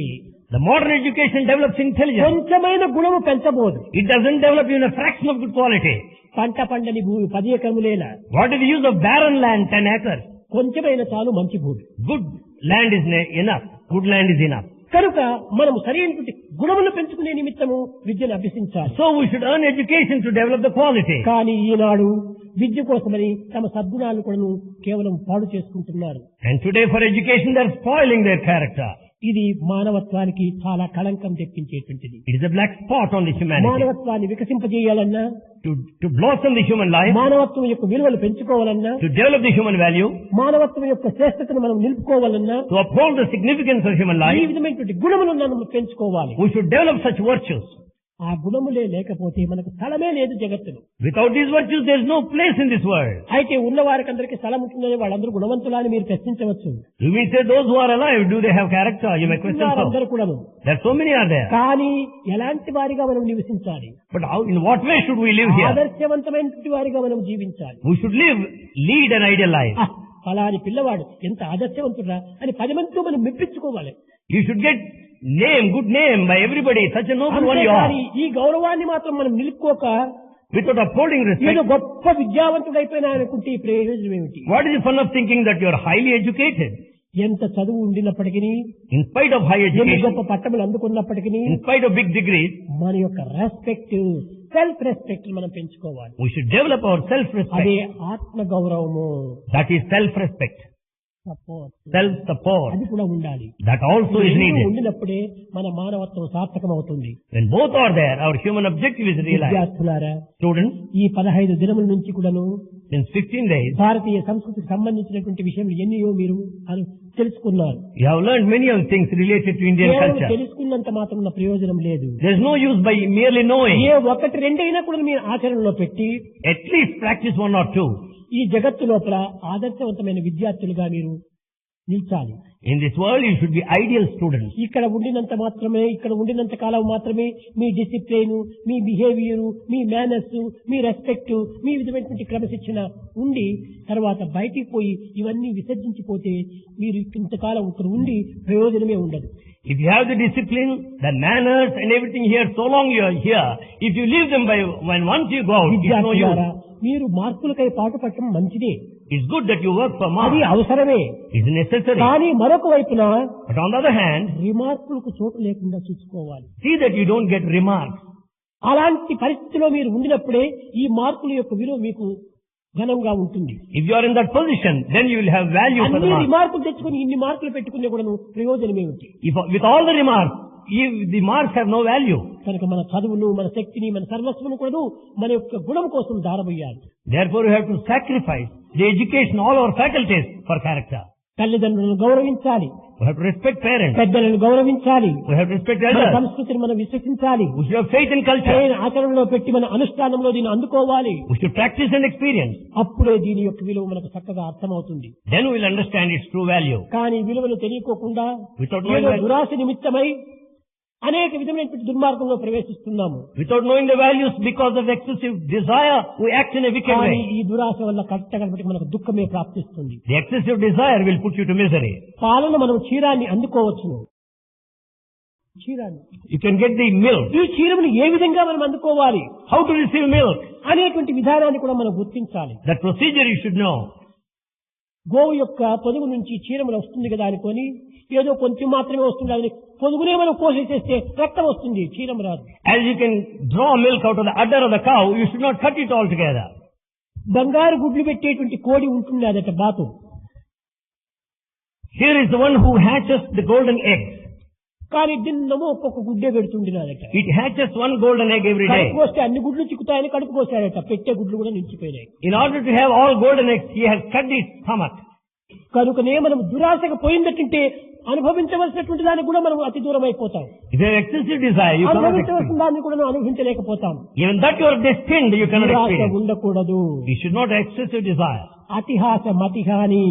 The modern education develops intelligence. కొంచెమైన గుణము పెంచబోదు. It doesn't develop even a fraction of good quality. పంట పండని భూమి 10 ఎకరములేలా, What is the use of barren land, 10 acres? కొంచెమైన చాలు మంచి భూమి. Good land is enough. Good land is enough. కనుక మనము సరైనటువంటి గుణములు పెంచుకునే నిమిత్తము విద్యను అభ్యసించాలి. So we should earn education to develop the quality. కానీ ఈనాడు విద్య కోసమని తమ సద్గుణాలను కూడా కేవలం పాడు చేసుకుంటున్నారు. And today for education they are spoiling their character. ఇది మానవత్వానికి చాలా కళంకం తెప్పించేటువంటిది. It is a black spot on the humanity. మానవత్వాన్ని వికసింపజేయాలన్నా, To blossom the human life, మానవత్వం యొక్క విలువలు పెంచుకోవాలన్నా, to develop the human value, మానవత్వం యొక్క శ్రేష్టతను మనం నిలుపుకోవాలన్నా to uphold the significance of human ఈ life, విధమైనటువంటి గుణములను మనం పెంచుకోవాలి. we should develop such virtues. ఆ గుణములే లేకపోతే మనకు స్థలమే లేదు జగత్తులో. Without these virtues, there is no place in this world. అయితే ఉన్న వారికి అందరికీ స్థలం ఉంటుందని వాళ్ళందరూ గుణవంతులని మీరు ప్రశ్నించవచ్చు. You may say those who are alive, do they have character? You may question so. వారందరూ కూడాను. There are so many are there. కానీ ఎలాంటి వారిగా మనం నివసించాలి? But how, in what way should we live here? ఆదర్శవంతమైనటువంటి వారిగా మనం జీవించాలి. We should lead an ideal life. ఫలాని పిల్లవాడు ఎంత ఆదర్శవంతుడా అని 10 మందితో మనం మెప్పించుకోవాలి. You should get good name by everybody. Such a noble one you are. అంతేకాని ఈ గౌరవాన్ని మాత్రం మనం నిలుపుకోక Without upholding ఏదో respect. గొప్ప విద్యావంతుడైపోయినా అనుకుంటే ఈ ప్రయోజనం ఏమిటి? What is the fun of thinking that you are highly educated? ఎంత చదువు ఉండినప్పటికీ, In spite of high ఎన్ని education, గొప్ప పట్టములు అందుకున్నప్పటికీ in spite of big degrees, మన యొక్క రెస్పెక్ట్, సెల్ఫ్ రెస్పెక్ట్ మనం పెంచుకోవాలి. we should develop our అదే self-respect. ఆత్మ గౌరవము, That is self-respect. Support, Self-support. అది కూడా ఉండాలి. That also is ఇవన్నీ needed. ఉండినప్పుడే మన మానవత్వం సార్థకం అవుతుంది. When both are there, our human objective is realized. విద్యార్థులారా, Students, ఈ 15 దినముల నుంచి కూడాను since 15 days, భారతీయ సంస్కృతికి సంబంధించినటువంటి విషయంలో ఎన్నో మీరు తెలుసుకున్నారు. you have learned many of the things related to Indian కేవలం culture. తెలుసుకున్నంత మాత్రం ప్రయోజనం లేదు. There is no use by merely knowing. ఏ ఒకటి రెండైనా కూడా మీరు ఆచరణలో పెట్టి At least practice one or two. ఈ జగత్తు లోపల ఆదర్శవంతమైన విద్యార్థులుగా మీరు నిల్చాలి. In this world, you should be ideal students. ఇక్కడ ఉండినంత మాత్రమే, ఇక్కడ ఉండినంత కాలం మాత్రమే మీ డిసిప్లిన్, మీ బిహేవియర్, మీ మేనర్స్, మీ రెస్పెక్ట్, మీ విధమైనటువంటి క్రమశిక్షణ ఉండి తర్వాత బయటికి పోయి ఇవన్నీ విసర్జించిపోతే మీరు ఇంతకాలం ఇక్కడ ఉండి ప్రయోజనమే ఉండదు. If you have the discipline, the manners and everything here, so long you are here, if you leave them when once you go out, it's no విద్యార్థులారా, use. మీరు మార్కులకై పాటుపడటం మంచిదే, It's good that you work for అది marks. అవసరమే. It's necessary. కానీ మరొక వైపున But on the other hand, రిమార్కులకు చోటు లేకుండా చూసుకోవాలి. see that you don't get remarks. అలాంటి పరిస్థితిలో మీరు ఉండినప్పుడే ఈ మార్కుల యొక్క విలువ మీకు ఘనంగా ఉంటుంది. If you are in that position, then you will have value for the అన్ని marks. రిమార్కులు తెచ్చుకుని ఇన్ని మార్కులు పెట్టుకునే కూడా ప్రయోజనం ఏమిటి? If with all the remarks, if the marks have no value, కనుక మన చదువును, మన శక్తిని, మన సర్వస్వను కూడా మన యొక్క గుణం కోసం దారబోయాలి. therefore you have to sacrifice the education, all our faculties for character. తల్లిదండ్రులను గౌరవించాలి, We have to respect parents. పెద్దలను గౌరవించాలి, We have to respect మన elders. సంస్కృతిని మనం విశ్వసించాలి, We should have faith in culture. సరైన ఆచరణలో పెట్టి మన అనుష్ఠానంలో దీన్ని అందుకోవాలి. We should practice and experience. అప్పుడే దీని యొక్క విలువ మనకు చక్కగా అర్థమవుతుంది. Then we will understand its true value. కానీ విలువలు తెలియకోకుండా Without knowing ఏదో the- దురాశ నిమిత్తమై అనేక విధమైనటువంటి దుర్మార్గంలో ప్రవేశిస్తున్నాము. Without knowing the values, because of excessive desire, we act in a wicked కానీ way. ఈ దురాశ వల్ల కట్టగలపటి మనకు దుఃఖమే ప్రాప్తిస్తుంది. The excessive desire will put you to misery. పాలన మనం క్షీరాన్ని అందుకోవచ్చును. క్షీరాన్ని, You can get the milk. ఈ క్షీరమును ఏ విధంగా మనం అందుకోవాలి How to receive milk? అనేటువంటి విధానాన్ని కూడా మనం గుర్తించాలి. That procedure you should know. గోవు యొక్క పొదుగు నుంచి క్షీరములు వస్తుంది కదా అనుకొని ఏదో కొంచెం మాత్రమే వస్తుంది, అది పొదుగునే మనం కోసేసేస్తే రక్తం వస్తుంది, క్షీరం రాదు. As you can draw milk out of the udder of the cow, you should not cut it all together. బంగారు గుడ్లు పెట్టేటువంటి కోడి ఉంటుంది అదట బాతు. Here is the one who hatches the golden eggs. కానీ దిన్నము ఒక్కొక్క గుడ్డే పెడుతుంది అదట. It hatches one golden egg every day. కడుపు కోస్తే అన్ని గుడ్లు చిక్కుతాయని కడుపు కోసాడట, పెట్టే గుడ్లు కూడా నిలిచిపోయినాయి. In order to have all golden eggs, he has cut its stomach. కనుకనే మనం దురాశకు పోయిందటంటే అనుభవించవలసినటువంటి దాన్ని కూడా మనం అతి దూరం అయిపోతాం. If you have excessive desire, you cannot అనుభవించవలసిన experience. దాన్ని కూడా మనం అనుభవించలేకపోతాం. Even that you are destined, you cannot దురాశ experience. ఉండకూడదు. You should not have excessive desire. అతిహాస మతిహాని,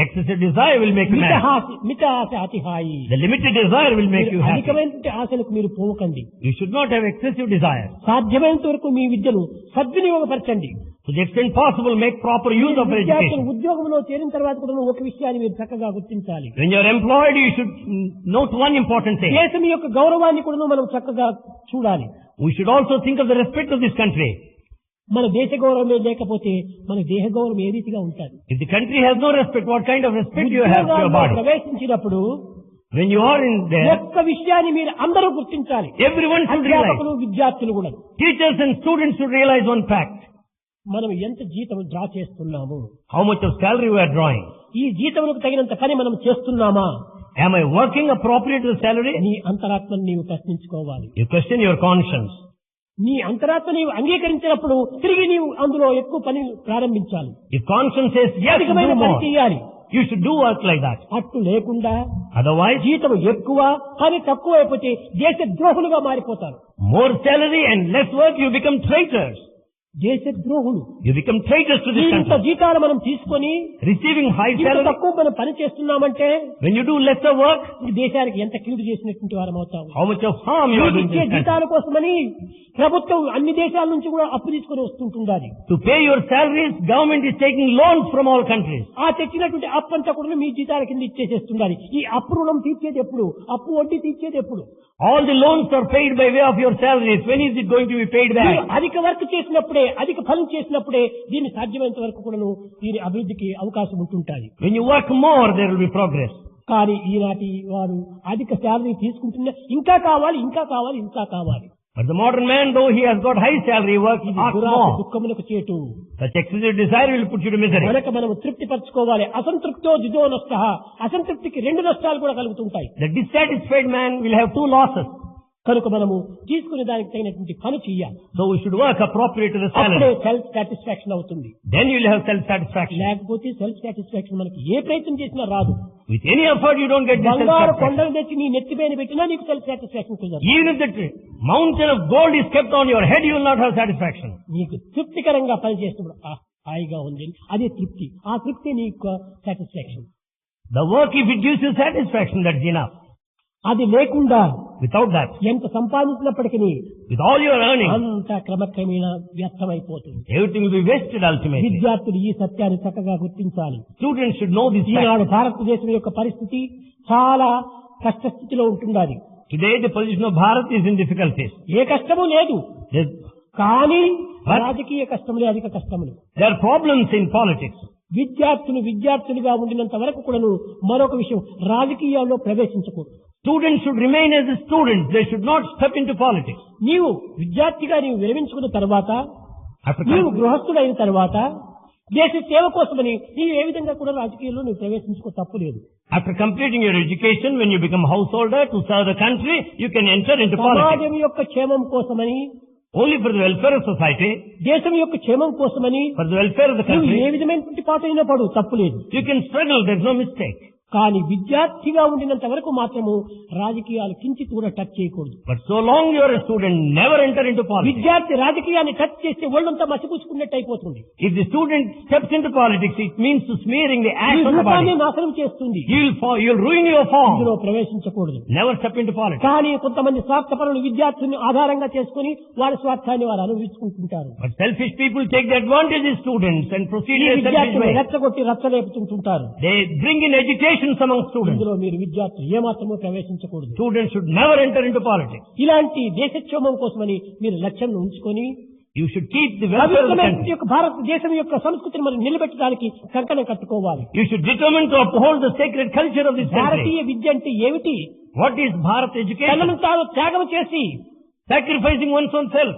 Excessive desire will make you mad. మిత ఆశ అతిహాయి. The limited desire will make you happy. అధికమైనటువంటి ఆశలకు మీరు పోకండి. You should not have excessive desire. సాధ్యమైనంత వరకు మీ విద్యను సద్వినియోగపరచండి. To the extent possible, make proper use of your విద్యార్థులు education. ఉద్యోగంలో చేరిన తర్వాత కూడా ఒక విషయాన్ని మీరు చక్కగా గుర్తించాలి. When you are employed, you should note one important thing. దేశం యొక్క గౌరవాన్ని కూడా మనం చక్కగా చూడాలి. We should also think of the respect of this country. మన దేశ గౌరవమే లేకపోతే మన దేహ గౌరవం ఏ రీతిగా ఉంటుంది? If the country has no respect, what kind of respect you have to your ఉద్యోగాల్లో body? ప్రవేశించినప్పుడు When you are in there, ఒక్క విషయాన్ని మీరు అందరూ గుర్తించాలి. everyone should realize. అధ్యాపకులు, విద్యార్థులు కూడా Teachers and students should realize one fact. మనం ఎంత జీతం డ్రా చేస్తున్నాము, How much of salary we are drawing. ఈ జీతములకు తగినంత పని మనం చేస్తున్నామా? Am I working appropriate to the salary? నీ అంతరాత్మను నీవు ప్రశ్నించుకోవాలి. You question your conscience. నీ అంతరాత్మ నీవు అంగీకరించినప్పుడు తిరిగి నీవు అందులో ఎక్కువ పని ప్రారంభించాలి. If conscience says yes, అధికమైన do పని more. చేయాలి. You should do work like that. అట్టు లేకుండా Otherwise, జీతం ఎక్కువ పని తక్కువ అయిపోతే దేశ ద్రోహులుగా మారిపోతారు. more salary and less work, you become traitors. దేశ ద్రోహులు. You become traitors to this ఇంత country. జీతాలు మనం తీసుకొని Receiving high ఇంత salary, తక్కువ మనం పని చేస్తున్నామంటే when you do lesser work, ఈ దేశానికి ఎంత కీడు చేసినటువంటి వారం అవుతాము. how much of harm you are doing to ఇచ్చే this country. జీతాల కోసమని ప్రభుత్వం అన్ని దేశాల నుంచి కూడా అప్పు తీసుకొని వస్తుంటుండాలి. To pay your salaries, government is taking loans from all countries. ఆ తెచ్చినటువంటి అప్పు అంతా కూడా మీ జీతాల కింద ఇచ్చేసేస్తుండాలి. ఈ అప్పు రుణం తీర్చేది ఎప్పుడు? అప్పు వడ్డీ తీర్చేది ఎప్పుడు? All the loans are paid by way of your salaries. When is it going to be paid మీరు back? అధిక వర్క్ చేసినప్పుడే, అధిక ఫలం చేసినప్పుడే దీన్ని సాధ్యమైనంత వరకు కూడాను దీని అభివృద్ధికి అవకాశం ఉంటుంటాయి. When you work more, there will be progress. కానీ ఈనాటి వారు అధిక శాలరీ తీసుకుంటున్నా ఇంకా కావాలి, ఇంకా కావాలి, ఇంకా కావాలి. But the modern man, though he has got high salary work, he asks దురాశ more. దుఃఖములకు చేటు. Such excessive desire will put you to misery. మనకు మనము తృప్తి పరచుకోవాలి. అసంతృప్తో దిదో నష్ట. అసంతృప్తికి రెండు నష్టాలు కూడా కలుగుతుంటాయి. The dissatisfied man will have two losses. కనుక మనము తీసుకునే దానికి తగినటువంటి పని చేయాలి. So we should work appropriate to the అప్పుడే salary. సెల్ఫ్ సాటిస్ఫాక్షన్ అవుతుంది. Then you will have self-satisfaction. లేకపోతే సెల్ఫ్ సాటిస్ఫాక్షన్ మనకి ఏ ప్రయత్నం చేసినా రాదు. With any effort, you don't get this బంగారు self-satisfaction. కొండలు తెచ్చి నీ నెత్తి పైన పెట్టినా నీకు సెల్ఫ్ సాటిస్ఫాక్షన్ కుదరదు. Even if the mountain of gold is kept on your head, you will not have satisfaction. నీకు తృప్తికరంగా పని చేసినప్పుడు హాయిగా ఉంది, అదే తృప్తి. ఆ తృప్తి నీకు satisfaction. The work, if it gives you satisfaction, that's enough. అది లేకుండా Without that, ఎంత సంపాదించినప్పటికీ with all your earnings, అంత క్రమక్రమేణా వ్యర్థమైపోతుంది. everything will be wasted ultimately. విద్యార్థులు ఈ సత్యాన్ని చక్కగా గుర్తించాలి. Students should know this fact. ఈనాడు భారతదేశం యొక్క పరిస్థితి చాలా కష్టస్థితిలో ఉంటున్నది. Today, the position of Bharat is in difficulties. ఏ కష్టము లేదు, There's- కానీ But- రాజకీయ కష్టములే అధిక కష్టములు. There are problems in politics. విద్యార్థులుగా ఉండినంత వరకు కూడాను మరొక విషయం, రాజకీయాల్లో ప్రవేశించకూడదు. Students should remain as students. They should not step into politics. నీవు విద్యార్థిగా నీవు విరమించుకున్న తర్వాత, After నీవు con- గృహస్థుడైన తర్వాత దేశ సేవ కోసమని నీవు ఏ విధంగా కూడా రాజకీయాల్లో నువ్వు ప్రవేశించుకో, తప్పు లేదు. after completing your education, when you become householder to serve the country, you can enter into politics. సమాజం యొక్క క్షేమం కోసమని, Only for the welfare of society, దేశం యొక్క క్షేమం కోసమని for the welfare of the నువ్వు country, ఏ విధమైనటువంటి పాట అయినా పడు, తప్పు లేదు. you can struggle. There's no mistake. కానీ విద్యార్థిగా ఉండినంత వరకు మాత్రము రాజకీయాలు కించిత్ కూడా టచ్ చేయకూడదు. But so long you are a student, never enter into politics. విద్యార్థి రాజకీయాన్ని టచ్ చేస్తే ఒళ్ళంతా మసిపూసుకున్నట్టు అయిపోతుంది. If the student steps into politics, it means to smearing the ash on the రూపాన్ని body. నాశనం చేస్తుంది. You'll ruin your form. ఇందులో ప్రవేశించకూడదు. Never step into politics. కానీ కొంతమంది స్వార్థపరులు విద్యార్థుల్ని ఆధారంగా చేసుకుని వారి స్వార్థాన్ని వారు అనుభవించుకుంటుంటారు. But selfish people take the advantage of students and proceed ఈ in a selfish విద్యార్థులు way. రెచ్చగొట్టి రచ్చలేపుతుంటుంటారు. They bring in education among students. ఇందులో మీరు విద్యార్థులు ఏమాత్రమూ ప్రవేశించకూడదు. Students should never enter into politics. ఇలాంటి దేశక్షేమం కోసమని మీరు లక్ష్యం ఉంచుకొని You should keep the welfare of the పవిత్రమైన country. యొక్క భారతదేశం యొక్క సంస్కృతిని మనం నిలబెట్టడానికి కంకణం కట్టుకోవాలి. You should determine to uphold the sacred culture of this country. భారతీయ విద్య అంటే ఏమిటి? What is Bharat education? తనను తాను త్యాగం చేసి Sacrificing one's own self.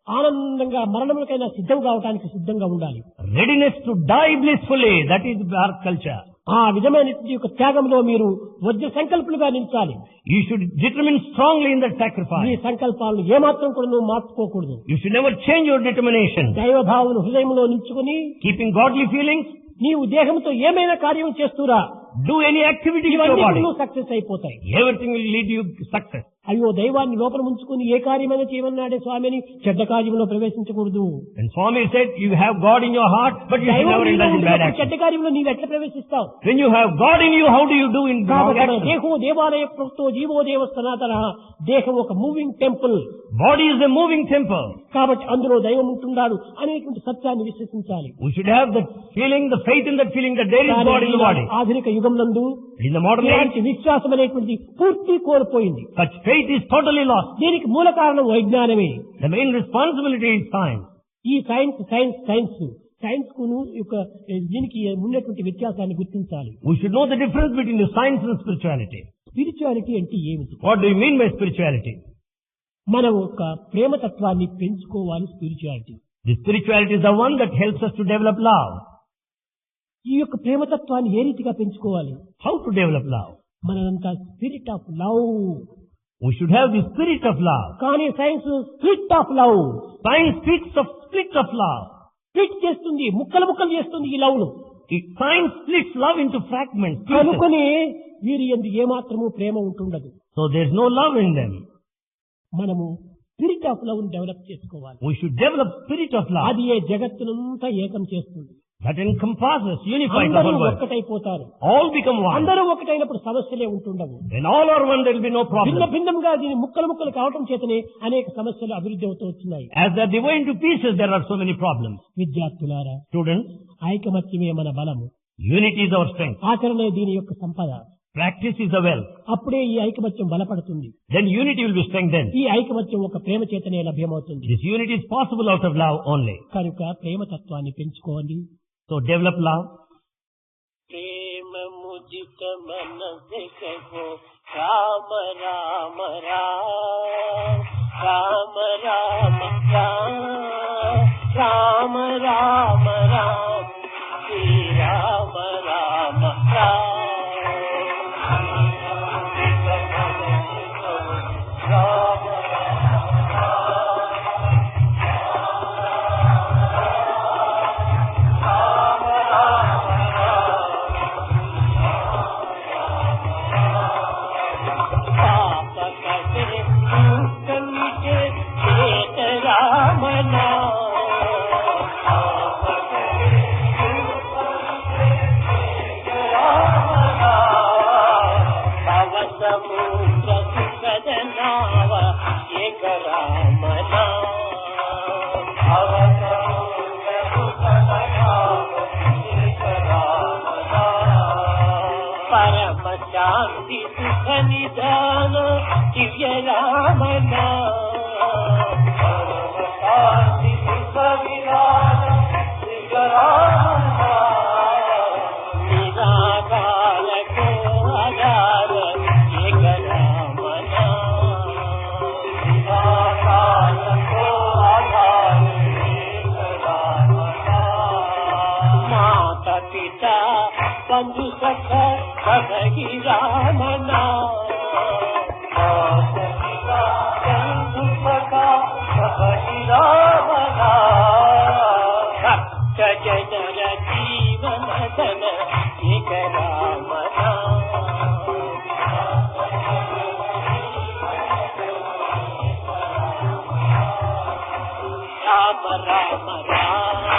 ఆనందంగా మరణములకైనా సిద్ధం కావడానికి సిద్ధంగా ఉండాలి. Readiness to die blissfully. That is Bharat culture. ఆ విధమైన యొక్క త్యాగంలో మీరు వజ్ర సంకల్పులుగా నిలిచాలి. You should determine strongly in that me sacrifice. సంకల్పాలను ఏమాత్రం కూడా నువ్వు మార్చుకోకూడదు. You should never change your determination. దైవభావను హృదయంలో నిలుచుకుని Keeping godly feelings, నీవు దేహంతో ఏమైనా కార్యం చేస్తురా, do any activity with your ఇవన్నీ body. నువ్వు సక్సెస్ అయిపోతాయి. Everything will lead you to success. అయ్యో దైవాన్ని లోపల ఉంచుకుని ఏ కార్యమైనా చేయమన్నాడే స్వామిని చెడ్డ కార్యంలో ప్రవేశించకూడదు. And Swami said, you have God in your heart, but you should దైవం never నీలో indulge in bad ఉన్నప్పుడు action. చెడ్డ కార్యంలో నీవు ఎట్లా ప్రవేశిస్తావు? When you have God in you, how do you do in wrong కాబట్టి మన action? దేహో దేవాలయ ప్రోక్తో జీవో దేవ సనాతన. దేహం ఒక moving temple. Body is a moving temple. కాబట్టి అందులో దైవం ఉంటున్నాడు అనేటువంటి సత్యాన్ని విశ్వసించాలి. We should have the feeling, the faith in that feeling that there is God in the body. ఆధునిక యుగం నందు In the modern age, ఇలాంటి విశ్వాసం అనేటువంటి పూర్తి కోల్పోయింది. such faith is totally lost. దీనికి మూల కారణం వైజ్ఞానమే. The main responsibility is science. ఈ సైన్స్ కును యొక్క దీనికి ఉన్నటువంటి వ్యత్యాసాన్ని గుర్తించాలి. We should know the difference between the science and spirituality. Spirituality అంటే ఏమిటి? What do you mean by spirituality? మనం ఒక ప్రేమతత్వాన్ని పెంచుకోవాలి. Spirituality, The spirituality is the one that helps us to develop love. ఈ యొక్క ప్రేమతత్వాన్ని ఏ రీతిగా పెంచుకోవాలి? How to develop love? మనంతా spirit of love. We should have the spirit of love. కానీ science split of love. Science speaks of split of love. Split చేస్తుంది, ముక్కలు ముక్కలు చేస్తుంది ఈ లవ్ ను. Time splits love into fragments. pieces. కనుకొని వీరి యందు ఏమాత్రము ప్రేమ ఉంటుండదు. So there's no love in them. మనము స్పిరిట్ ఆఫ్ లవ్ డెవలప్ చేసుకోవాలి. We should develop spirit of love. అది ఏ జగత్తునంతా ఏకం చేస్తుంది. That encompasses, unifies the అందరూ whole world. ఒక్కటైపోతారు. All become one. అందరూ ఒకటైనప్పుడు సమస్యలే ఉంటుండవు. When all are one, there will be no భిన్న problem. భిన్నంగా దీని ముక్కలు కావటం చేతనే అనేక సమస్యలు అభివృద్ధి అవుతూ వచ్చినాయి. As they are divided into pieces, there are so many problems. విద్యార్థులారా, Students, ఐకమత్యమే మన బలము. unity is our strength. ఆచరణే దీని యొక్క సంపద. Practice is the wealth. అప్పుడే ఈ ఐకమత్యం బలపడుతుంది. Then unity will be strengthened. ఈ ఐకమత్యం ఒక ప్రేమ చేతనే లభ్యమవుతుంది. This unity is possible out of love only. కనుక ప్రేమ తత్వాన్ని పెంచుకోండి. So develop love. ప్రేమ ముజిత మనసే కహో రామ రామ రామ రామ రామ రామ రామ శ్రీ రామ రామ పరమ శాంతి సుఖ నిదాన దివ్య రామ శాంతి సుఖ విరామ దివ్య రామ నిరాకాలకు ఆధార ఏక రామ నిరాకాలకు ఆధార ఏక రామ మాత పిత బంధు సఖ సఖి రామ బంధు సఖ సఖి రామ భక్త జనర జీవన ధన ఏక రామ రామ రామ రామ